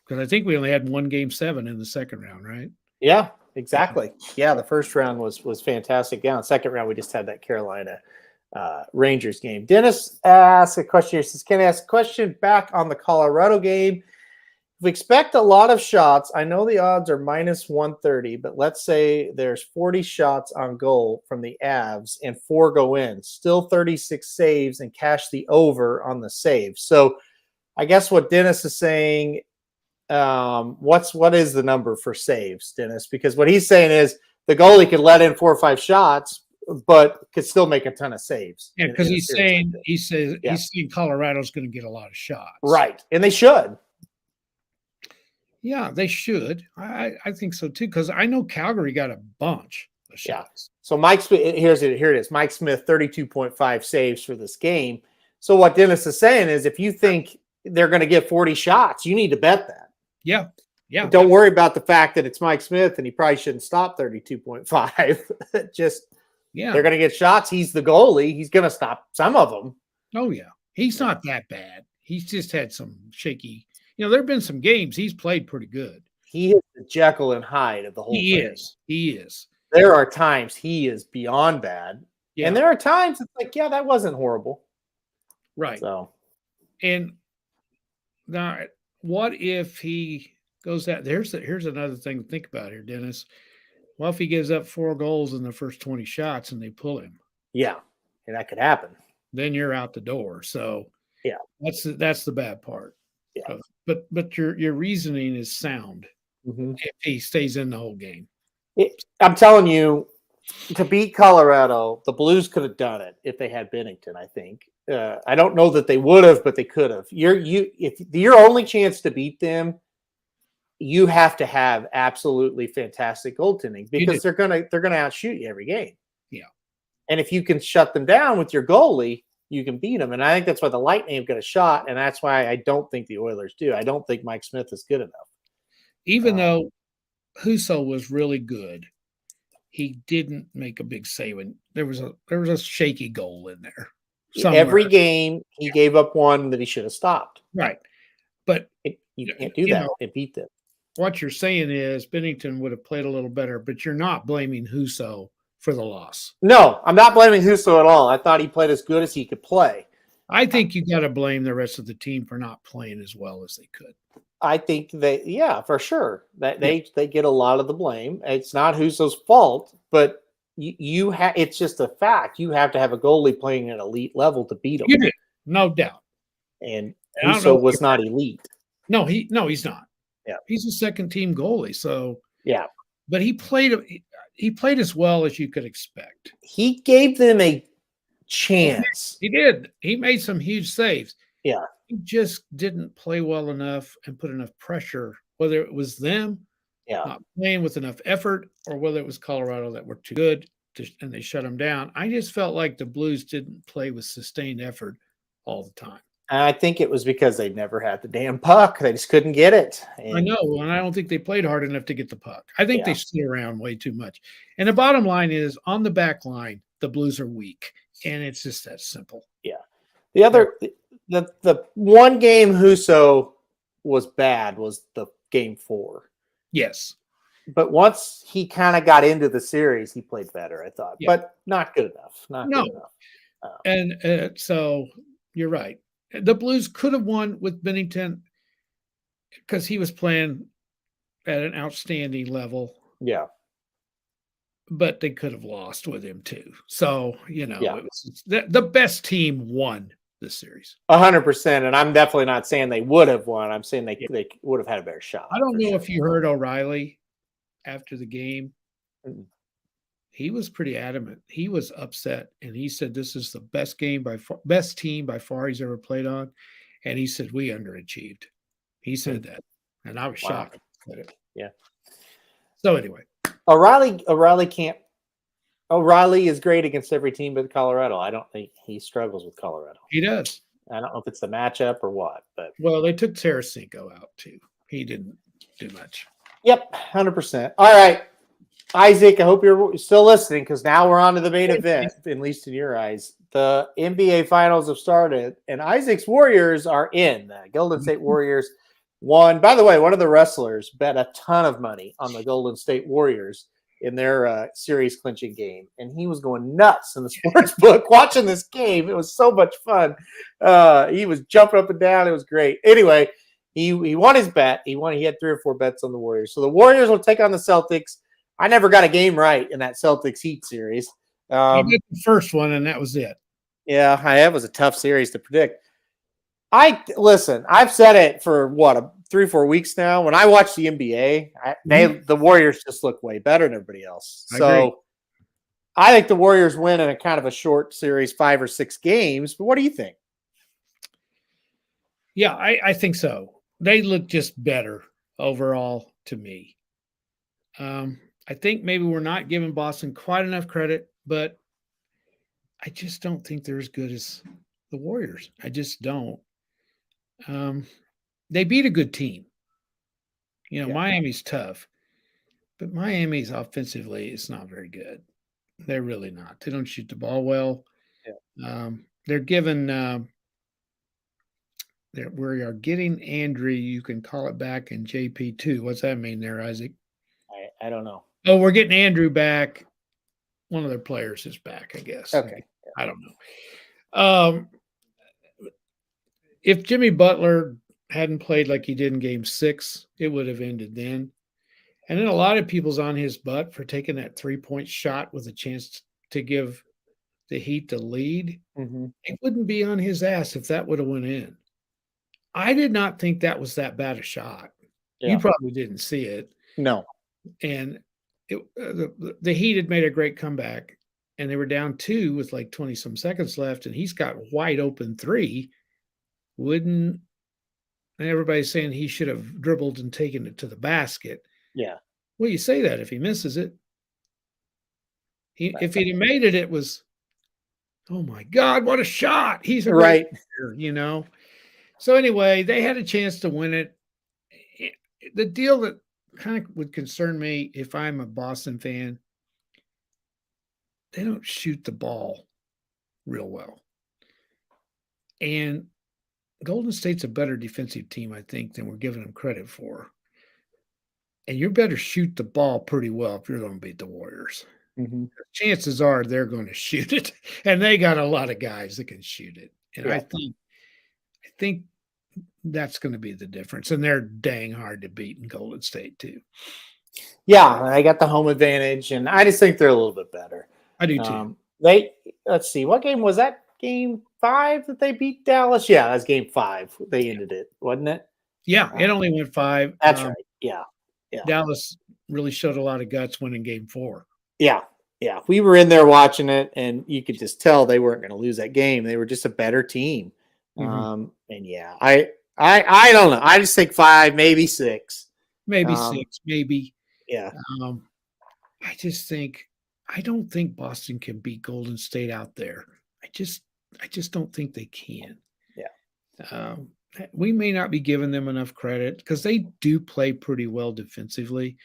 Because I think we only had 1 Game 7 in the second round, right? Yeah, exactly. Yeah, the first round was fantastic. Yeah, the second round, we just had that Carolina Rangers game. Dennis asks a question here. Says, can I ask a question back on the Colorado game? If we expect a lot of shots, I know the odds are minus 130, but let's say there's 40 shots on goal from the Avs and 4 go in, still 36 saves and cash the over on the save. So I guess what Dennis is saying, what is the number for saves, Dennis? Because what he's saying is the goalie could let in 4 or 5 shots, but could still make a ton of saves. Yeah, because he's saying Colorado's going to get a lot of shots. Right. And they should. Yeah, they should. I think so too, because I know Calgary got a bunch of shots. So Mike Smith, here it is. Mike Smith, 32.5 saves for this game. So what Dennis is saying is if you think they're going to get 40 shots, you need to bet that. Yeah. But don't worry about the fact that it's Mike Smith and he probably shouldn't stop 32.5. Just they're going to get shots. He's the goalie. He's going to stop some of them. Oh, yeah. He's not that bad. He's just had some shaky. There have been some games he's played pretty good. He is the Jekyll and Hyde of the whole thing. He is. There are times he is beyond bad, Yeah. And there are times it's like, yeah, that wasn't horrible. Right. So And now, what if he goes out? Here's another thing to think about here, Dennis. Well, if he gives up 4 goals in the first 20 shots and they pull him, yeah, and that could happen. then you're out the door. So Yeah. that's the bad part. Yeah. But your reasoning is sound Mm-hmm. if he stays in the whole game. I'm telling you, to beat Colorado, the Blues could have done it if they had Bennington. I think. I don't know that they would have, but they could have. If your only chance to beat them, you have to have absolutely fantastic goaltending because they're gonna outshoot you every game. Yeah. And if you can shut them down with your goalie, you can beat them. And I think that's why the Lightning have got a shot, and that's why I don't think the Oilers do. I don't think Mike Smith is good enough. Even though Husso was really good, he didn't make a big save, and there was a shaky goal in there. Somewhere. Every game he gave up one that he should have stopped. Right. But you can't do that and beat them. What you're saying is Bennington would have played a little better, but you're not blaming Husso for the loss. No, I'm not blaming Husso at all. I thought he played as good as he could play. I think you got to blame the rest of the team for not playing as well as they could. I think for sure that they get a lot of the blame. It's not Husso's fault, but you have. It's just a fact. You have to have a goalie playing at an elite level to beat him. You did, no doubt. And Husso was not elite. No, he's not. Yeah, he's a second team goalie. So yeah, but he played as well as you could expect. He gave them a chance. He did. He made some huge saves. Yeah. He just didn't play well enough and put enough pressure, whether it was them not playing with enough effort or whether it was Colorado that were too good and they shut him down. I just felt like the Blues didn't play with sustained effort all the time. And I think it was because they never had the damn puck. They just couldn't get it. I know, and I don't think they played hard enough to get the puck. I think they stood around way too much. And the bottom line is, on the back line, the Blues are weak, and it's just that simple. Yeah. The other, the one game Husso was bad was the game 4. Yes. But once he kind of got into the series, he played better, I thought. Yeah. But not good enough. Not good enough. And so you're right. The Blues could have won with Bennington because he was playing at an outstanding level. Yeah. But they could have lost with him too. So, it was the best team won this series. 100%. And I'm definitely not saying they would have won. I'm saying they would have had a better shot. I don't know if you heard O'Reilly after the game. Mm-hmm. He was pretty adamant. He was upset, and he said this is the best team by far he's ever played on. And he said we underachieved. He said that, and I was shocked. Yeah. So anyway, O'Reilly is great against every team but Colorado. I don't think he struggles with Colorado. He does. I don't know if it's the matchup or what, but they took Tarasenko out too. He didn't do much. Yep, 100%. All right. Isaac, I hope you're still listening because now we're on to the main event, at least in your eyes. The NBA Finals have started, and Isaac's Warriors are in. The Golden State Warriors won. By the way, one of the wrestlers bet a ton of money on the Golden State Warriors in their series clinching game, and he was going nuts in the sports book watching this game. It was so much fun. He was jumping up and down. It was great. Anyway, he won his bet. He had 3 or 4 bets on the Warriors. So the Warriors will take on the Celtics. I never got a game right in that Celtics Heat series. You did the first one, and that was it. Yeah, that was a tough series to predict. Listen, I've said it for 3 or 4 weeks now. When I watch the NBA, the Warriors just look way better than everybody else. So I think the Warriors win in a kind of a short series, 5 or 6 games. But what do you think? Yeah, I think so. They look just better overall to me. I think maybe we're not giving Boston quite enough credit, but I just don't think they're as good as the Warriors. I just don't. They beat a good team. Miami's tough, but Miami's offensively is not very good. They're really not. They don't shoot the ball well. Yeah. They're given we are getting Andrew. You can call it back in JP2. What's that mean there, Isaac? I don't know. Oh, we're getting Andrew back. one of their players is back, I guess. Okay. I don't know. If Jimmy Butler hadn't played like he did in game 6, it would have ended then. And then a lot of people's on his butt for taking that 3-point shot with a chance to give the Heat the lead. Mm-hmm. It wouldn't be on his ass if that would have went in. I did not think that was that bad a shot. Yeah. You probably didn't see it. No. And the Heat had made a great comeback, and they were down 2 with like 20 some seconds left, and he's got wide open 3. And everybody's saying he should have dribbled and taken it to the basket. Yeah. Well, you say that if he misses it. If he'd have made it, it was, oh my God, what a shot. He's a right. player, you know. So anyway, they had a chance to win it. The deal that kind of would concern me if I'm a Boston fan, they don't shoot the ball real well. And Golden State's a better defensive team, I think, than we're giving them credit for. And you better shoot the ball pretty well if you're going to beat the Warriors. Mm-hmm. Chances are they're going to shoot it, and they got a lot of guys that can shoot it. And I think that's going to be the difference. And they're dang hard to beat in Golden State too. Yeah, I got the home advantage, and I just think they're a little bit better. I do too. Let's see, what game was that? Game 5 that they beat Dallas? Yeah, that's game 5. They ended it, wasn't it? Yeah, it only went 5. That's right. Yeah. Dallas really showed a lot of guts winning game 4. Yeah. We were in there watching it, and you could just tell they weren't going to lose that game. They were just a better team. Mm-hmm. And yeah, I don't know. I just think 5, maybe 6. Maybe 6, maybe. Yeah. I don't think Boston can beat Golden State out there. I just don't think they can. Yeah. We may not be giving them enough credit because they do play pretty well defensively.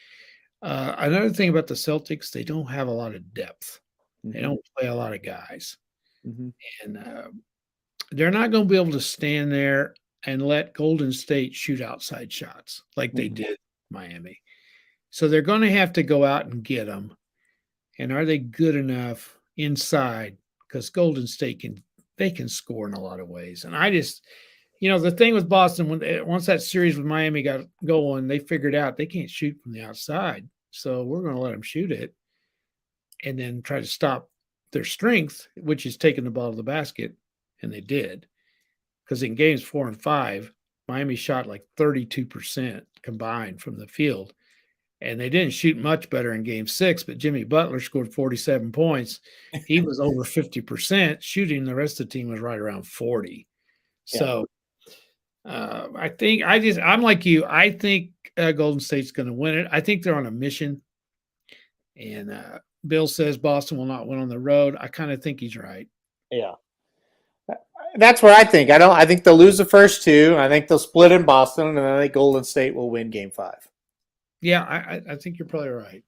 Another thing about the Celtics, they don't have a lot of depth. Mm-hmm. They don't play a lot of guys. Mm-hmm. And they're not going to be able to stand there and let Golden State shoot outside shots like they did Miami. So they're going to have to go out and get them. And are they good enough inside? Because Golden State can score in a lot of ways. And I just, the thing with Boston, once that series with Miami got going, they figured out they can't shoot from the outside. So we're going to let them shoot it and then try to stop their strength, which is taking the ball to the basket. And they did. Because in games 4 and 5, Miami shot like 32% combined from the field. And they didn't shoot much better in game 6, but Jimmy Butler scored 47 points. He was over 50% shooting. The rest of the team was right around 40. Yeah. So I'm like you. I think Golden State's going to win it. I think they're on a mission. And Bill says Boston will not win on the road. I kind of think he's right. Yeah. That's what I think. I think they'll lose the first 2. I think they'll split in Boston, and I think Golden State will win game 5. Yeah, I think you're probably right.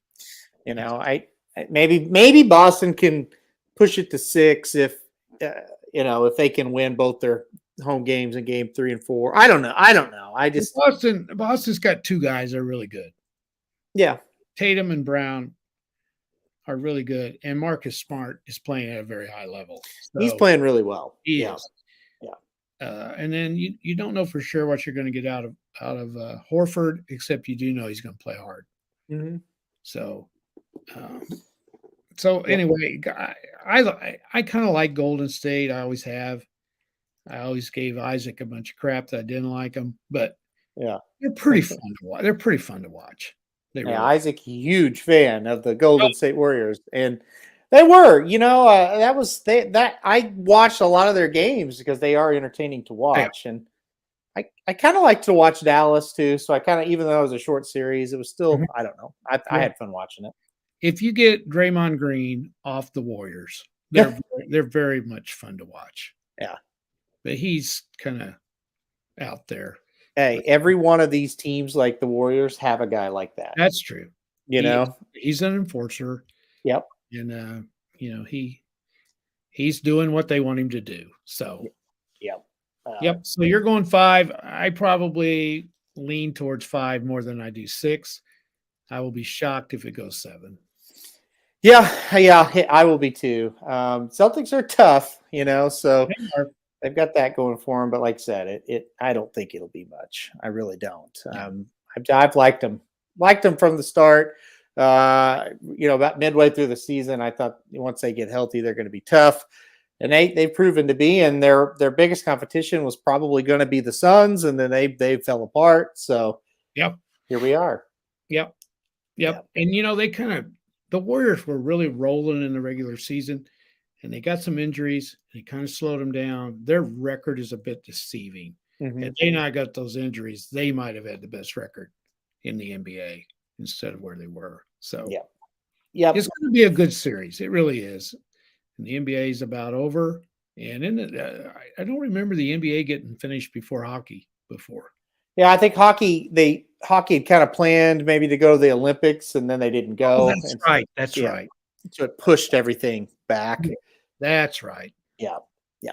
Maybe Boston can push it to 6 if if they can win both their home games in game 3 and 4. I don't know. I just Boston's got 2 guys that are really good. Yeah, Tatum and Brown are really good, and Marcus Smart is playing at a very high level. So he's playing really well. He is. And then you don't know for sure what you're going to get out of Horford, except you do know he's going to play hard. Mm-hmm. So anyway, I kind of like Golden State. I always have. I always gave Isaac a bunch of crap that I didn't like him, but yeah, they're pretty fun to watch. They're pretty fun to watch. Isaac, huge fan of the Golden State Warriors, and they were, I watched a lot of their games because they are entertaining to watch. And I kind of like to watch Dallas too. So I kind of, even though it was a short series, it was still, I don't know. I had fun watching it. If you get Draymond Green off the Warriors, they're very much fun to watch. Yeah. But he's kind of out there. Hey, every one of these teams like the Warriors have a guy like that. That's true. He's an enforcer. Yep. And he's doing what they want him to do. So yep. So you're going 5. I probably lean towards 5 more than I do 6. I will be shocked if it goes 7. Yeah, I will be too. Celtics are tough, so they've got that going for them. But like I said, I don't think it'll be much. I really don't. I've liked them from the start. About midway through the season, I thought once they get healthy, they're going to be tough, and they've proven to be. And their biggest competition was probably going to be the Suns, and then they fell apart. So Yep. Here we are. Yep. And the Warriors were really rolling in the regular season, and they got some injuries, and it kind of slowed them down. Their record is a bit deceiving. Had they not got those injuries, they might have had the best record in the NBA instead of where they were. So yeah, it's going to be a good series. It really is. And the NBA is about over. And I don't remember the NBA getting finished before hockey before. Yeah, I think hockey had kind of planned maybe to go to the Olympics, and then they didn't go. That's right. That's right. So it pushed everything back. That's right. Yeah.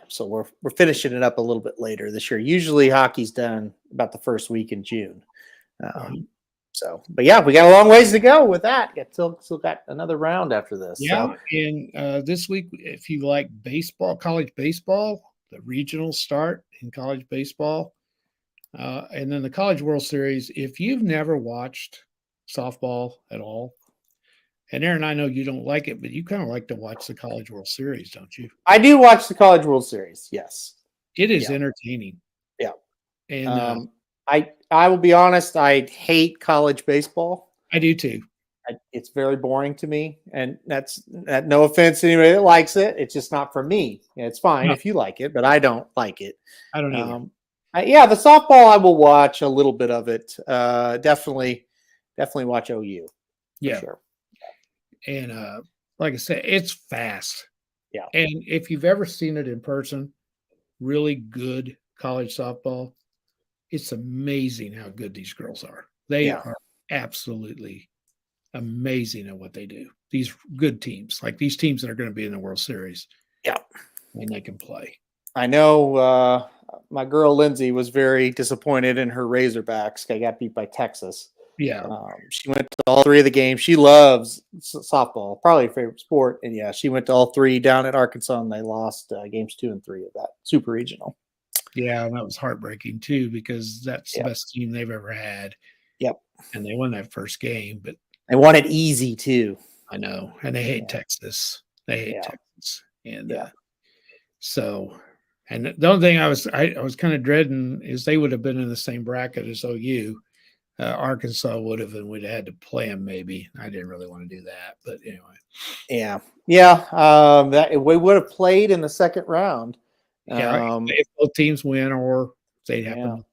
So we're finishing it up a little bit later this year. Usually hockey's done about the first week in June. But yeah, we got a long ways to go with that. Still got another round after this. Yeah, and this week, if you like baseball, college baseball, the regionals start in college baseball. And then the College World Series, if you've never watched softball at all, and Aaron, I know you don't like it, but you kind of like to watch the College World Series, don't you? I do watch the College World Series, yes. It is entertaining. Yeah. And I will be honest, I hate college baseball. I do too. It's very boring to me, and that's no offense to anybody that likes it. It's just not for me. It's fine if you like it, but I don't like it. I don't either. The softball I will watch a little bit of it. Definitely watch OU. Yeah, sure. And like I said, it's fast. Yeah. And if you've ever seen it in person, really good college softball, it's amazing how good these girls are. They are absolutely amazing at what they do. These good teams, like these teams that are going to be in the World Series. Yeah. And they can play. I know my girl Lindsay was very disappointed in her Razorbacks. They got beat by Texas. Yeah. She went to all three of the games. She loves softball, probably her favorite sport. And she went to all three down at Arkansas, and they lost games 2 and 3 of that super regional. Yeah, and that was heartbreaking too, because that's the best team they've ever had. Yep. And they won that first game, but they won it easy too. I know. And they hate Texas. They hate Texas. And and the only thing I was kind of dreading is they would have been in the same bracket as OU. Arkansas would have, and we'd have had to play them maybe. I didn't really want to do that, but anyway. That we would have played in the second round. If both teams win, or they'd happen,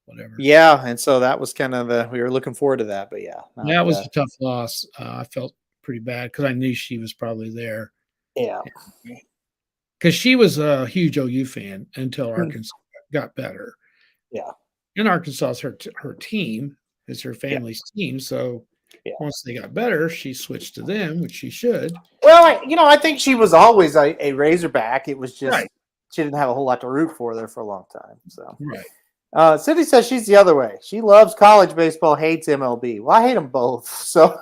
whatever. Yeah, and so that was kind of we were looking forward to that, but that was a tough loss. I felt pretty bad because I knew she was probably there. Yeah, because she was a huge OU fan until Arkansas got better. Yeah, and Arkansas is her team. It's her family's team. So once they got better, she switched to them, which she should. Well, I think she was always a Razorback. It was just she didn't have a whole lot to root for there for a long time. So Cindy says she's the other way. She loves college baseball, hates MLB. Well, I hate them both. So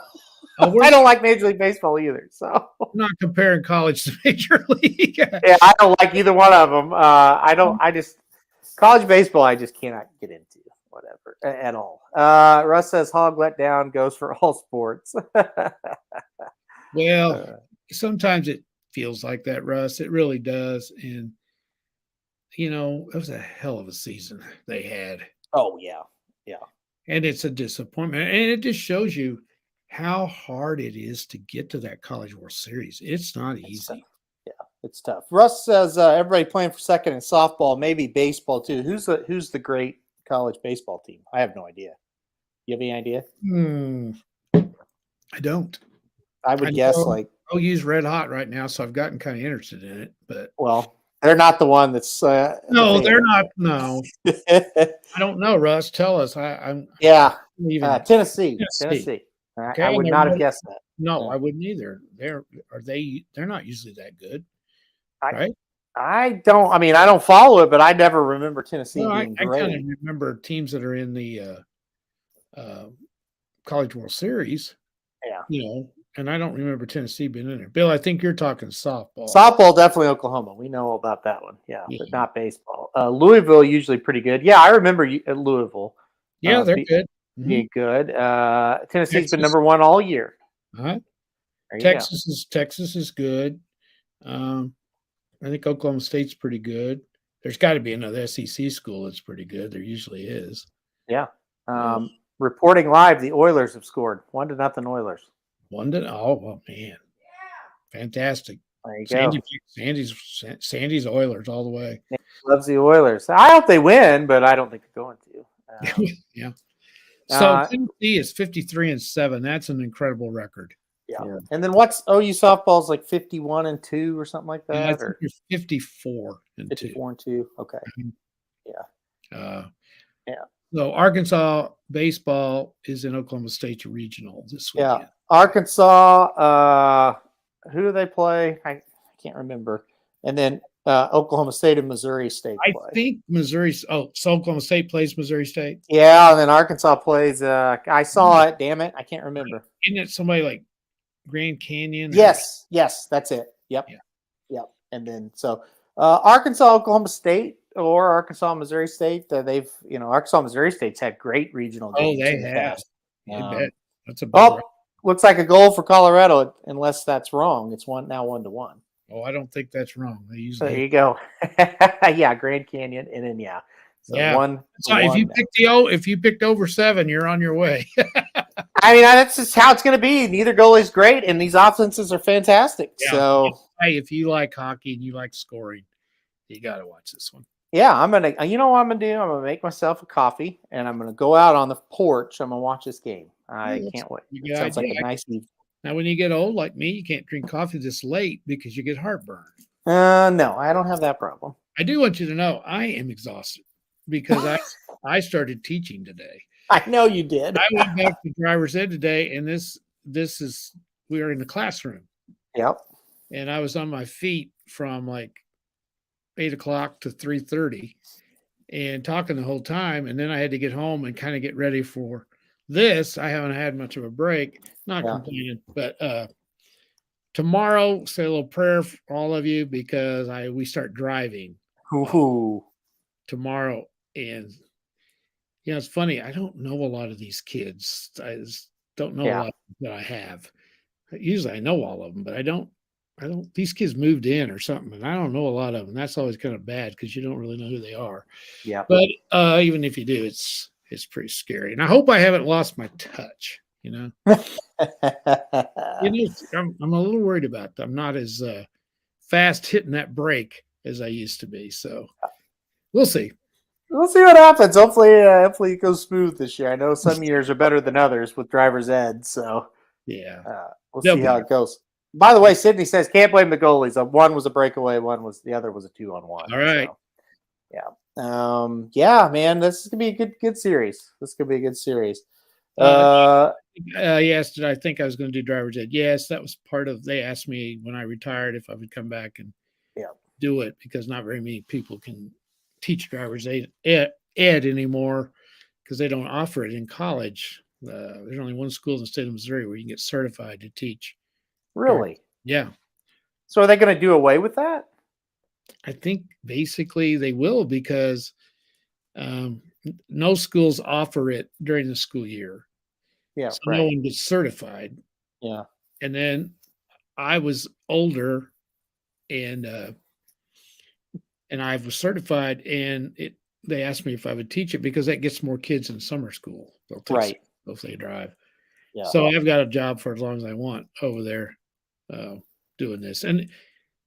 I don't like Major League Baseball either. So I'm not comparing college to Major League. I don't like either one of them. College baseball, I just cannot get into. Whatever at all. Russ says hog let down goes for all sports. Well, sometimes it feels like that, Russ. It really does. And it was a hell of a season they had. Oh yeah. And it's a disappointment. And it just shows you how hard it is to get to that College World Series. It's not easy. It's tough. Russ says everybody playing for second in softball, maybe baseball too. Who's the great college baseball team? I have no idea. You have any idea? I don't. I would guess OU's red hot right now, so I've gotten kind of interested in it. But they're not the one that's. No, they're not. No, I don't know. Russ, tell us. I'm. Tennessee. Okay, I would not have guessed that. No, I wouldn't either. They're not usually that good, right? I don't follow it, but I never remember Tennessee being great. I kind of remember teams that are in the College World Series. Yeah. and I don't remember Tennessee being in there. Bill, I think you're talking softball. Softball, definitely Oklahoma. We know all about that one. Yeah, Yeah. but not baseball. Louisville usually pretty good. Yeah, I remember at Louisville. Yeah, they're good. Being good. Tennessee's been Texas. number one all year. Uh-huh. There you Texas is good. I think Oklahoma State's pretty good. There's got to be another SEC school that's pretty good. There usually is. go. Yeah. Reporting live, the Oilers have scored 1-0 Oilers. Oh, well, man. Fantastic. There you go. Sandy's Oilers all the way. Loves the Oilers. I hope they win, but I don't think they're going to. Yeah. So Tennessee is 53-7. That's an incredible record. Yeah. And then what's OU softball's like 51-2 or something like that? I think you're 54-2. 54-2. Okay. Yeah. Yeah. So Arkansas baseball is in Oklahoma State Regional this weekend. Yeah. Arkansas, who do they play? I can't remember. And then Oklahoma State and Missouri State play. I think Missouri. Oh, so Oklahoma State plays Missouri State? Yeah, and then Arkansas plays. I saw it. Damn it. I can't remember. Isn't it somebody like Grand Canyon? Yes, that's it. Yep. Yeah. Yep. And then Arkansas, Oklahoma State, or Arkansas, Missouri State. Arkansas, Missouri State's had great regional games. Oh, they have. I bet. That's a looks like a goal for Colorado, unless that's wrong. It's 1-1. Oh, I don't think that's wrong. So there you go. Yeah, Grand Canyon, and then So yeah. If you picked over 7, you're on your way. I mean, that's just how it's going to be. Neither goalie's great, and these offenses are fantastic. Yeah. So, hey, if you like hockey and you like scoring, you got to watch this one. Yeah, I'm gonna. You know what I'm gonna do? I'm gonna make myself a coffee, and I'm gonna go out on the porch. I'm gonna watch this game. I can't wait. It sounds like a nice evening. Now, when you get old like me, you can't drink coffee this late because you get heartburn. No, I don't have that problem. I do want you to know I am exhausted because I started teaching today. I know you did. I went back to driver's ed today, and we are in the classroom. Yep. And I was on my feet from like 8 o'clock to 3:30 and talking the whole time. And then I had to get home and kind of get ready for this. I haven't had much of a break, not complaining, but tomorrow, say a little prayer for all of you because we start driving tomorrow. And it's funny. I don't know a lot of these kids. I just don't know a lot that I have. Usually I know all of them, but I don't, these kids moved in or something, and I don't know a lot of them. That's always kind of bad because you don't really know who they are. Yeah. But even if you do, it's pretty scary. And I hope I haven't lost my touch, I'm a little worried about that. I'm not as fast hitting that brake as I used to be. So we'll see. We'll see what happens. Hopefully it goes smooth this year. I know some years are better than others with driver's ed. So yeah, we'll see how it goes. By the way, Sydney says can't blame the goalies. One was a breakaway, the other was a 2-on-1. All right. So, yeah, man, this is gonna be a good series. This could be a good series. Yes, did I think I was going to do driver's ed? Yes, that was part of. They asked me when I retired if I would come back and do it because not very many people can teach driver's ed anymore because they don't offer it in college. There's only one school in the state of Missouri where you can get certified to teach. Really? Yeah. So are they going to do away with that? I think basically they will because no schools offer it during the school year. Yeah. So no one gets certified. Yeah. And then I was older and I was certified and they asked me if I would teach it because that gets more kids in summer school. Right. If they drive. Yeah. So I've got a job for as long as I want over there doing this. And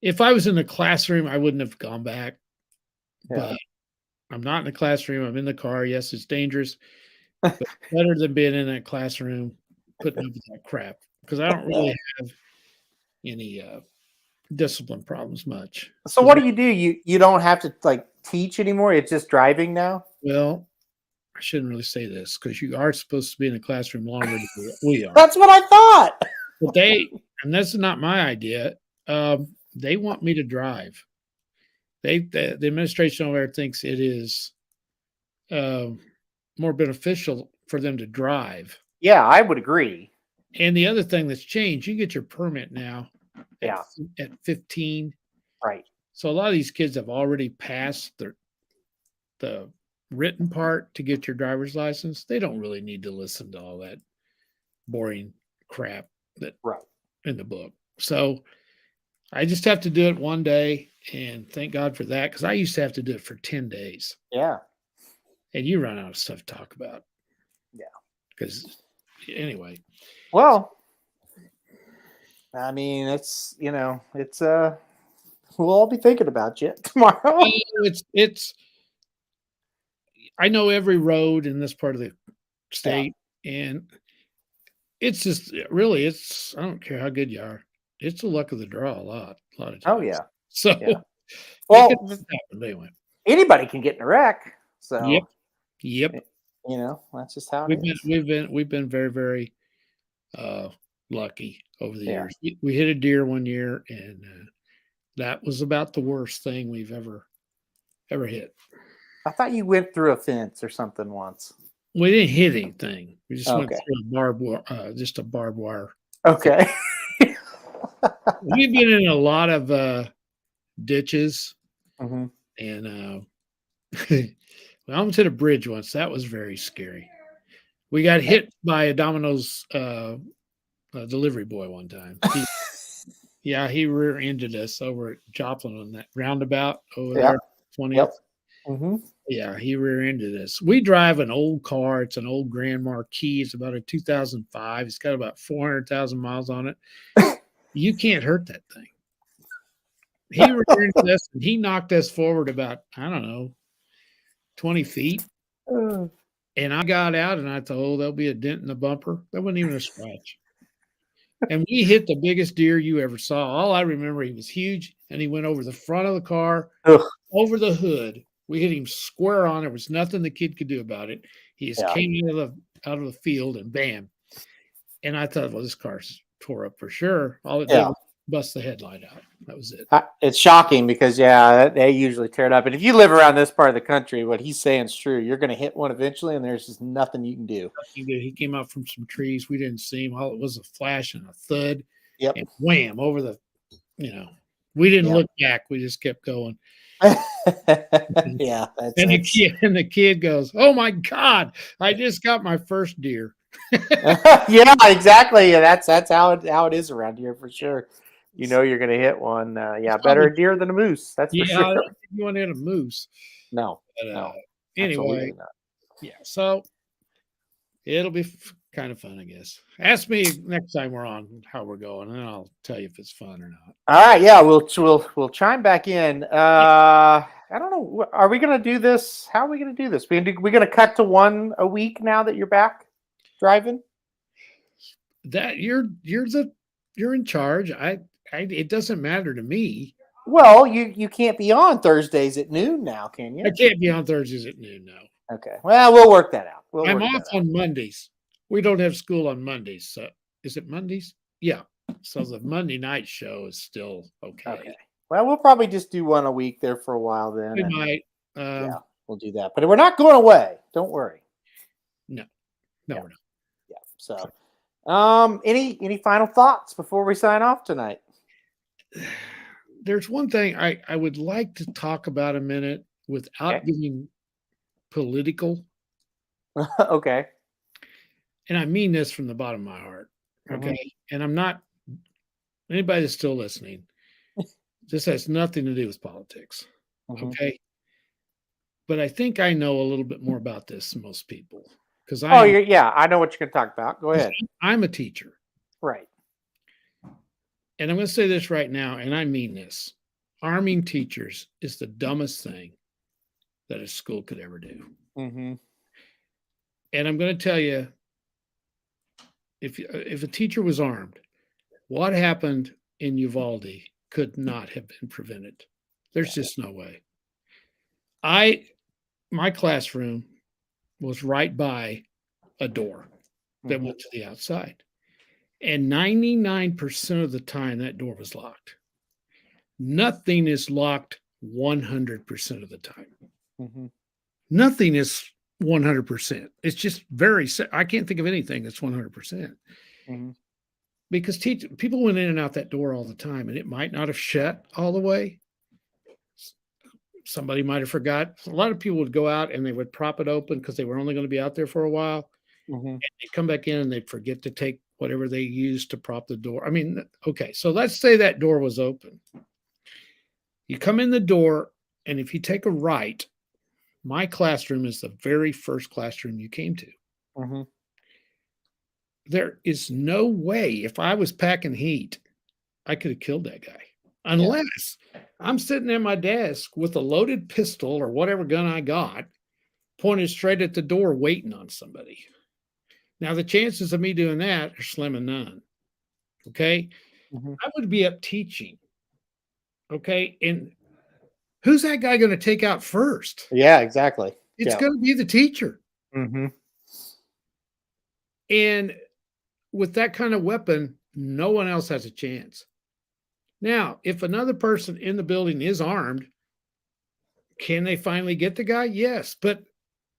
if I was in the classroom, I wouldn't have gone back. Yeah. But I'm not in the classroom. I'm in the car. Yes, it's dangerous. But better than being in that classroom, putting up with that crap. Because I don't really have any discipline problems much. So what do? You don't have to teach anymore? It's just driving now? Well, I shouldn't really say this because you are supposed to be in the classroom longer than we are. That's what I thought. But and this is not my idea. They want me to drive. The administration over there thinks it is more beneficial for them to drive. Yeah, I would agree. And the other thing that's changed, you get your permit now Yeah. at 15. Right. So a lot of these kids have already passed the written part to get your driver's license. They don't really need to listen to all that boring crap that Right. in the book. So I just have to do it one day, and thank God for that, because I used to have to do it for 10 days. Yeah. And you run out of stuff to talk about. Yeah. Because anyway. Well, I mean, it's we'll all be thinking about you tomorrow. It's I know every road in this part of the state, and it's just really I don't care how good you are. It's the luck of the draw a lot of times. Oh yeah. So Yeah. Well, anyway. Anybody can get in a wreck. So Yep. That's just how it is. We've been very, very lucky over the years. We hit a deer one year, and that was about the worst thing we've ever hit. I thought you went through a fence or something once. We didn't hit anything. We just went through a barbed wire. Okay. We've been in a lot of ditches, and we almost hit a bridge once. That was very scary. We got hit by a Domino's delivery boy one time. He rear-ended us over at Joplin on that roundabout over there, 20th. Yep. Mm-hmm. Yeah, he rear-ended us. We drive an old car. It's an old Grand Marquis. It's about a 2005. It's got about 400,000 miles on it. You can't hurt that thing. He rear-ended us, and he knocked us forward about, 20 feet. And I got out, and I thought, there'll be a dent in the bumper. There wasn't even a scratch. And we hit the biggest deer you ever saw. All I remember, he was huge, and he went over the front of the car, over the hood. We hit him square on. There was nothing the kid could do about it. He just came out of the field, and bam. And I thought, this car's tore up for sure. All it did was bust the headlight out. That was it. It's shocking because they usually tear it up. And if you live around this part of the country, what he's saying is true. You're going to hit one eventually, and there's just nothing you can do. He came out from some trees. We didn't see him. All it was a flash and a thud. Yep. And wham over the. We didn't look back. We just kept going. Yeah. The kid goes, "Oh my God! I just got my first deer." Yeah, exactly. That's how it is around here for sure. You're going to hit one. Better a deer than a moose. That's for sure. I don't think you want to hit a moose. No. But, no. Anyway, so it'll be kind of fun, I guess. Ask me next time we're on how we're going, and I'll tell you if it's fun or not. All right, yeah, we'll chime back in. I don't know. Are we going to do this? How are we going to do this? We're going to cut to one a week now that you're back driving. That you're in charge. It doesn't matter to me. Well, you can't be on Thursdays at noon now, can you? I can't be on Thursdays at noon now. Okay. Well, we'll work that out. I'm off on Mondays. We don't have school on Mondays. So is it Mondays? Yeah. So the Monday night show is still okay. Okay. Well, we'll probably just do one a week there for a while then. We might. We'll do that. But we're not going away. Don't worry. No, we're not. Yeah. So, any final thoughts before we sign off tonight? There's one thing I would like to talk about a minute without getting political. Okay. And I mean this from the bottom of my heart. Okay. Mm-hmm. And I'm not anybody that's still listening. This has nothing to do with politics. Mm-hmm. Okay. But I think I know a little bit more about this than most people. Because I know what you're going to talk about. Go ahead. I'm a teacher. Right. And I'm going to say this right now, and I mean this. Arming teachers is the dumbest thing that a school could ever do. Mm-hmm. And I'm going to tell you, if a teacher was armed, what happened in Uvalde could not have been prevented. There's just no way. My classroom was right by a door that went to the outside. And 99% of the time, that door was locked. Nothing is locked 100% of the time. Mm-hmm. Nothing is 100%. It's just I can't think of anything that's 100%. Mm-hmm. because people went in and out that door all the time, and it might not have shut all the way. Somebody might have forgot. A lot of people would go out and they would prop it open because they were only going to be out there for a while. Mm-hmm. And they'd come back in and they'd forget to take whatever they used to prop the door. I mean, okay, so let's say that door was open. You come in the door, and if you take a right, my classroom is the very first classroom you came to. Mm-hmm. There is no way, if I was packing heat, I could have killed that guy. Unless I'm sitting at my desk with a loaded pistol or whatever gun I got, pointed straight at the door, waiting on somebody. Now, the chances of me doing that are slim and none. Okay. Mm-hmm. I would be up teaching. Okay. And who's that guy going to take out first? Yeah, exactly. It's going to be the teacher. Mm-hmm. And with that kind of weapon, no one else has a chance. Now, if another person in the building is armed, can they finally get the guy? Yes, but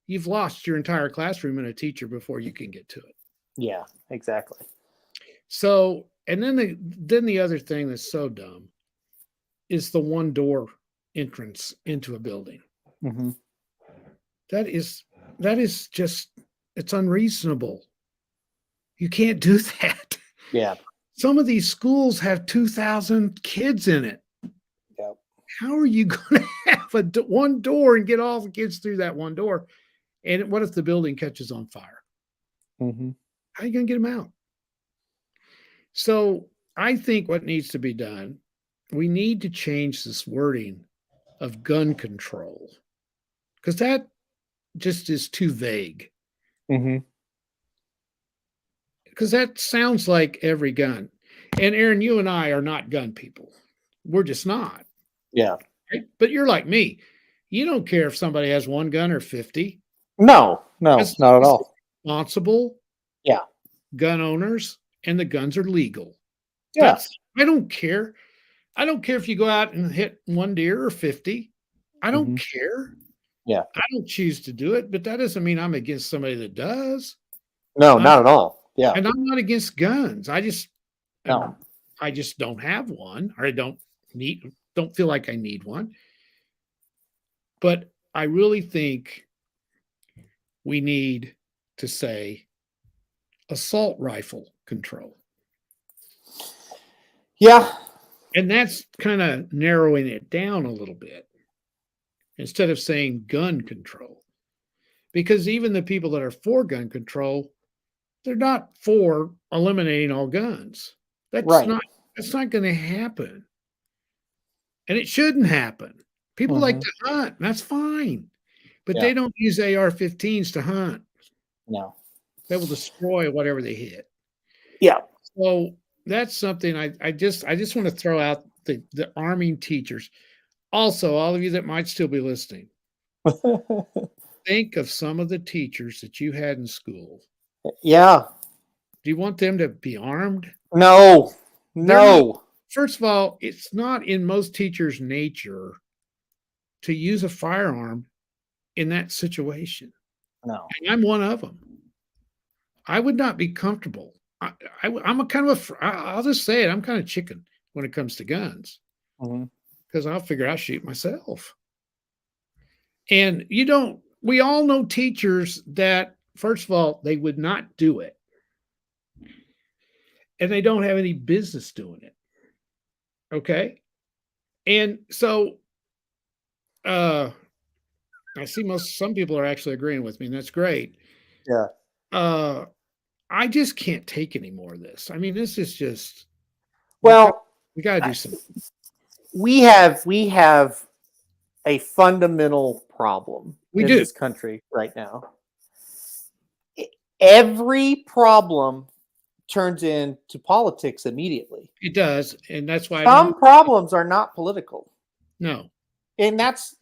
you've lost your entire classroom and a teacher before you can get to it. Yeah, exactly. So, and then the other thing that's so dumb is the one door entrance into a building. Mm-hmm. That is just, it's unreasonable. You can't do that. Yeah. Some of these schools have 2,000 kids in it. Yep. How are you going to have one door and get all the kids through that one door? And what if the building catches on fire? Mm-hmm. How are you going to get them out? So I think what needs to be done, we need to change this wording of gun control, because that just is too vague. Mm-hmm. Because that sounds like every gun. And Aaron, you and I are not gun people. We're just not. Yeah. Right? But you're like me. You don't care if somebody has one gun or 50. No, not at all. Responsible. Yeah. Gun owners, and the guns are legal. Yeah. I don't care. I don't care if you go out and hit one deer or 50. I don't care. Yeah. I don't choose to do it, but that doesn't mean I'm against somebody that does. No, not at all. Yeah. And I'm not against guns. I just don't have one, or I don't feel like I need one. But I really think we need to say assault rifle control. Yeah. And that's kind of narrowing it down a little bit instead of saying gun control. Because even the people that are for gun control, they're not for eliminating all guns. That's not going to happen. And it shouldn't happen. People like to hunt, and that's fine. But they don't use AR-15s to hunt. No. They will destroy whatever they hit. Yeah. So that's something I just want to throw out the arming teachers. Also, all of you that might still be listening, think of some of the teachers that you had in school. Yeah. Do you want them to be armed? No. First of all, it's not in most teachers' nature to use a firearm in that situation. No. And I'm one of them. I would not be comfortable. I'm a kind of I'll just say it. I'm kind of chicken when it comes to guns, because I'll figure I'll shoot myself. And we all know teachers that, first of all, they would not do it. And they don't have any business doing it. Okay. And so, I see some people are actually agreeing with me, and that's great. Yeah. I just can't take any more of this. I mean, this is just, well, we got to do something. We have a fundamental problem in this country right now. Every problem turns into politics immediately. It does, and that's why some problems are not political. No. And that's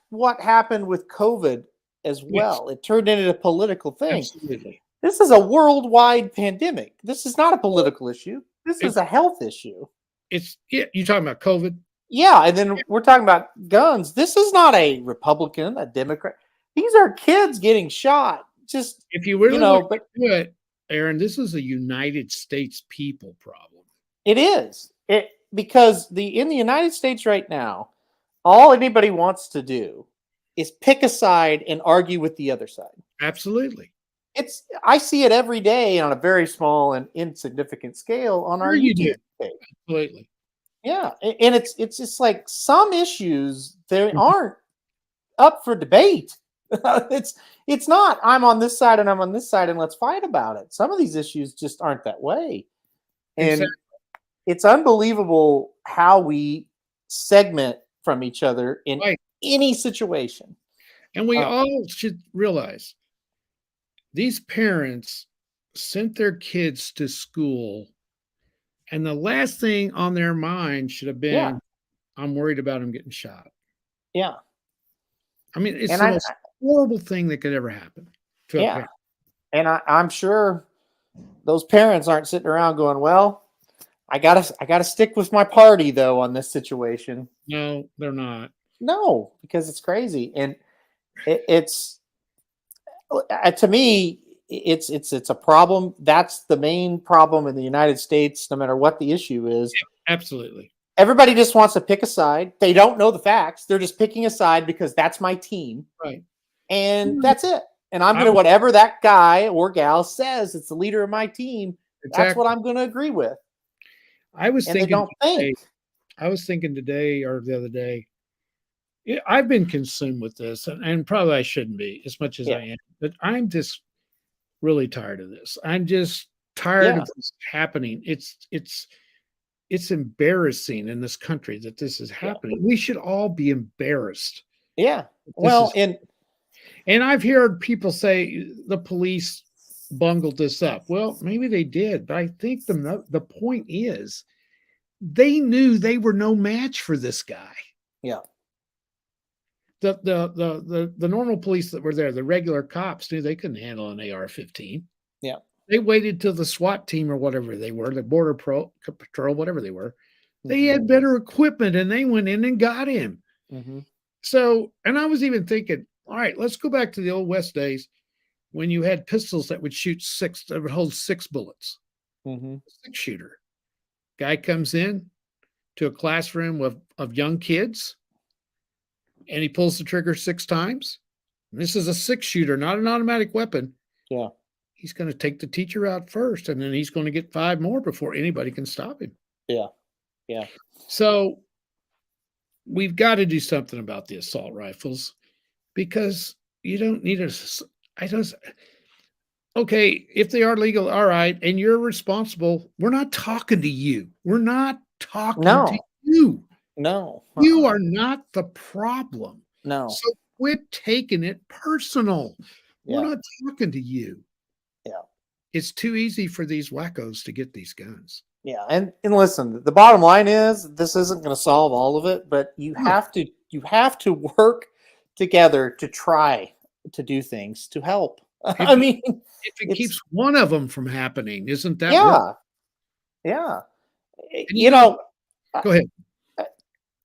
what happened with COVID as well. Yes. It turned into a political thing. Absolutely. This is a worldwide pandemic. This is not a political issue. This is a health issue. You're talking about COVID? Yeah, and then we're talking about guns. This is not a Republican, a Democrat. These are kids getting shot. Just if you really do it, Aaron, this is a United States people problem. It is. Because in the United States right now, all anybody wants to do is pick a side and argue with the other side. Absolutely. I see it every day on a very small and insignificant scale on our YouTube page. Absolutely. Yeah, and it's just like some issues they aren't up for debate. it's not I'm on this side and I'm on this side and let's fight about it. Some of these issues just aren't that way. And Exactly. It's unbelievable how we segment from each other in any situation. And we all should realize these parents sent their kids to school, and the last thing on their mind should have been, I'm worried about them getting shot. Yeah. I mean, it's the most horrible thing that could ever happen to a parent. And I'm sure those parents aren't sitting around going, well, I gotta stick with my party though on this situation. No, they're not. No, because it's crazy. And it's to me, it's a problem. That's the main problem in the United States, no matter what the issue is. Yeah, absolutely. Everybody just wants to pick a side. They don't know the facts. They're just picking a side because that's my team. Right. And that's it. And I'm going to, whatever that guy or gal says, it's the leader of my team. Exactly. That's what I'm going to agree with. I was thinking today or the other day, I've been consumed with this, and probably I shouldn't be as much as I am, but I'm just really tired of this. I'm just tired of this happening. It's embarrassing in this country that this is happening. We should all be embarrassed. Yeah. Well, and I've heard people say the police bungled this up. Well, maybe they did, but I think the point is they knew they were no match for this guy. Yeah. The normal police that were there, the regular cops, knew they couldn't handle an AR-15. Yeah. They waited till the SWAT team or whatever they were, the Border Patrol, whatever they were. They had better equipment and they went in and got him. Mm-hmm. So, and I was even thinking, all right, let's go back to the old West days when you had pistols that would hold 6 bullets. Mm-hmm. 6-shooter. Guy comes in to a classroom of young kids and he pulls the trigger 6 times. And this is a 6-shooter, not an automatic weapon. Yeah. He's going to take the teacher out first, and then he's going to get 5 more before anybody can stop him. Yeah. Yeah. So we've got to do something about the assault rifles because you don't need okay, if they are legal, all right, and you're responsible, we're not talking to you. We're not talking to you. No. You are not the problem. No. So quit taking it personal. Yeah. We're not talking to you. Yeah. It's too easy for these wackos to get these guns. Yeah. And listen, the bottom line is this isn't going to solve all of it, but you have to work together to try to do things to help. I mean, if it keeps one of them from happening, isn't that work? Yeah. Go ahead.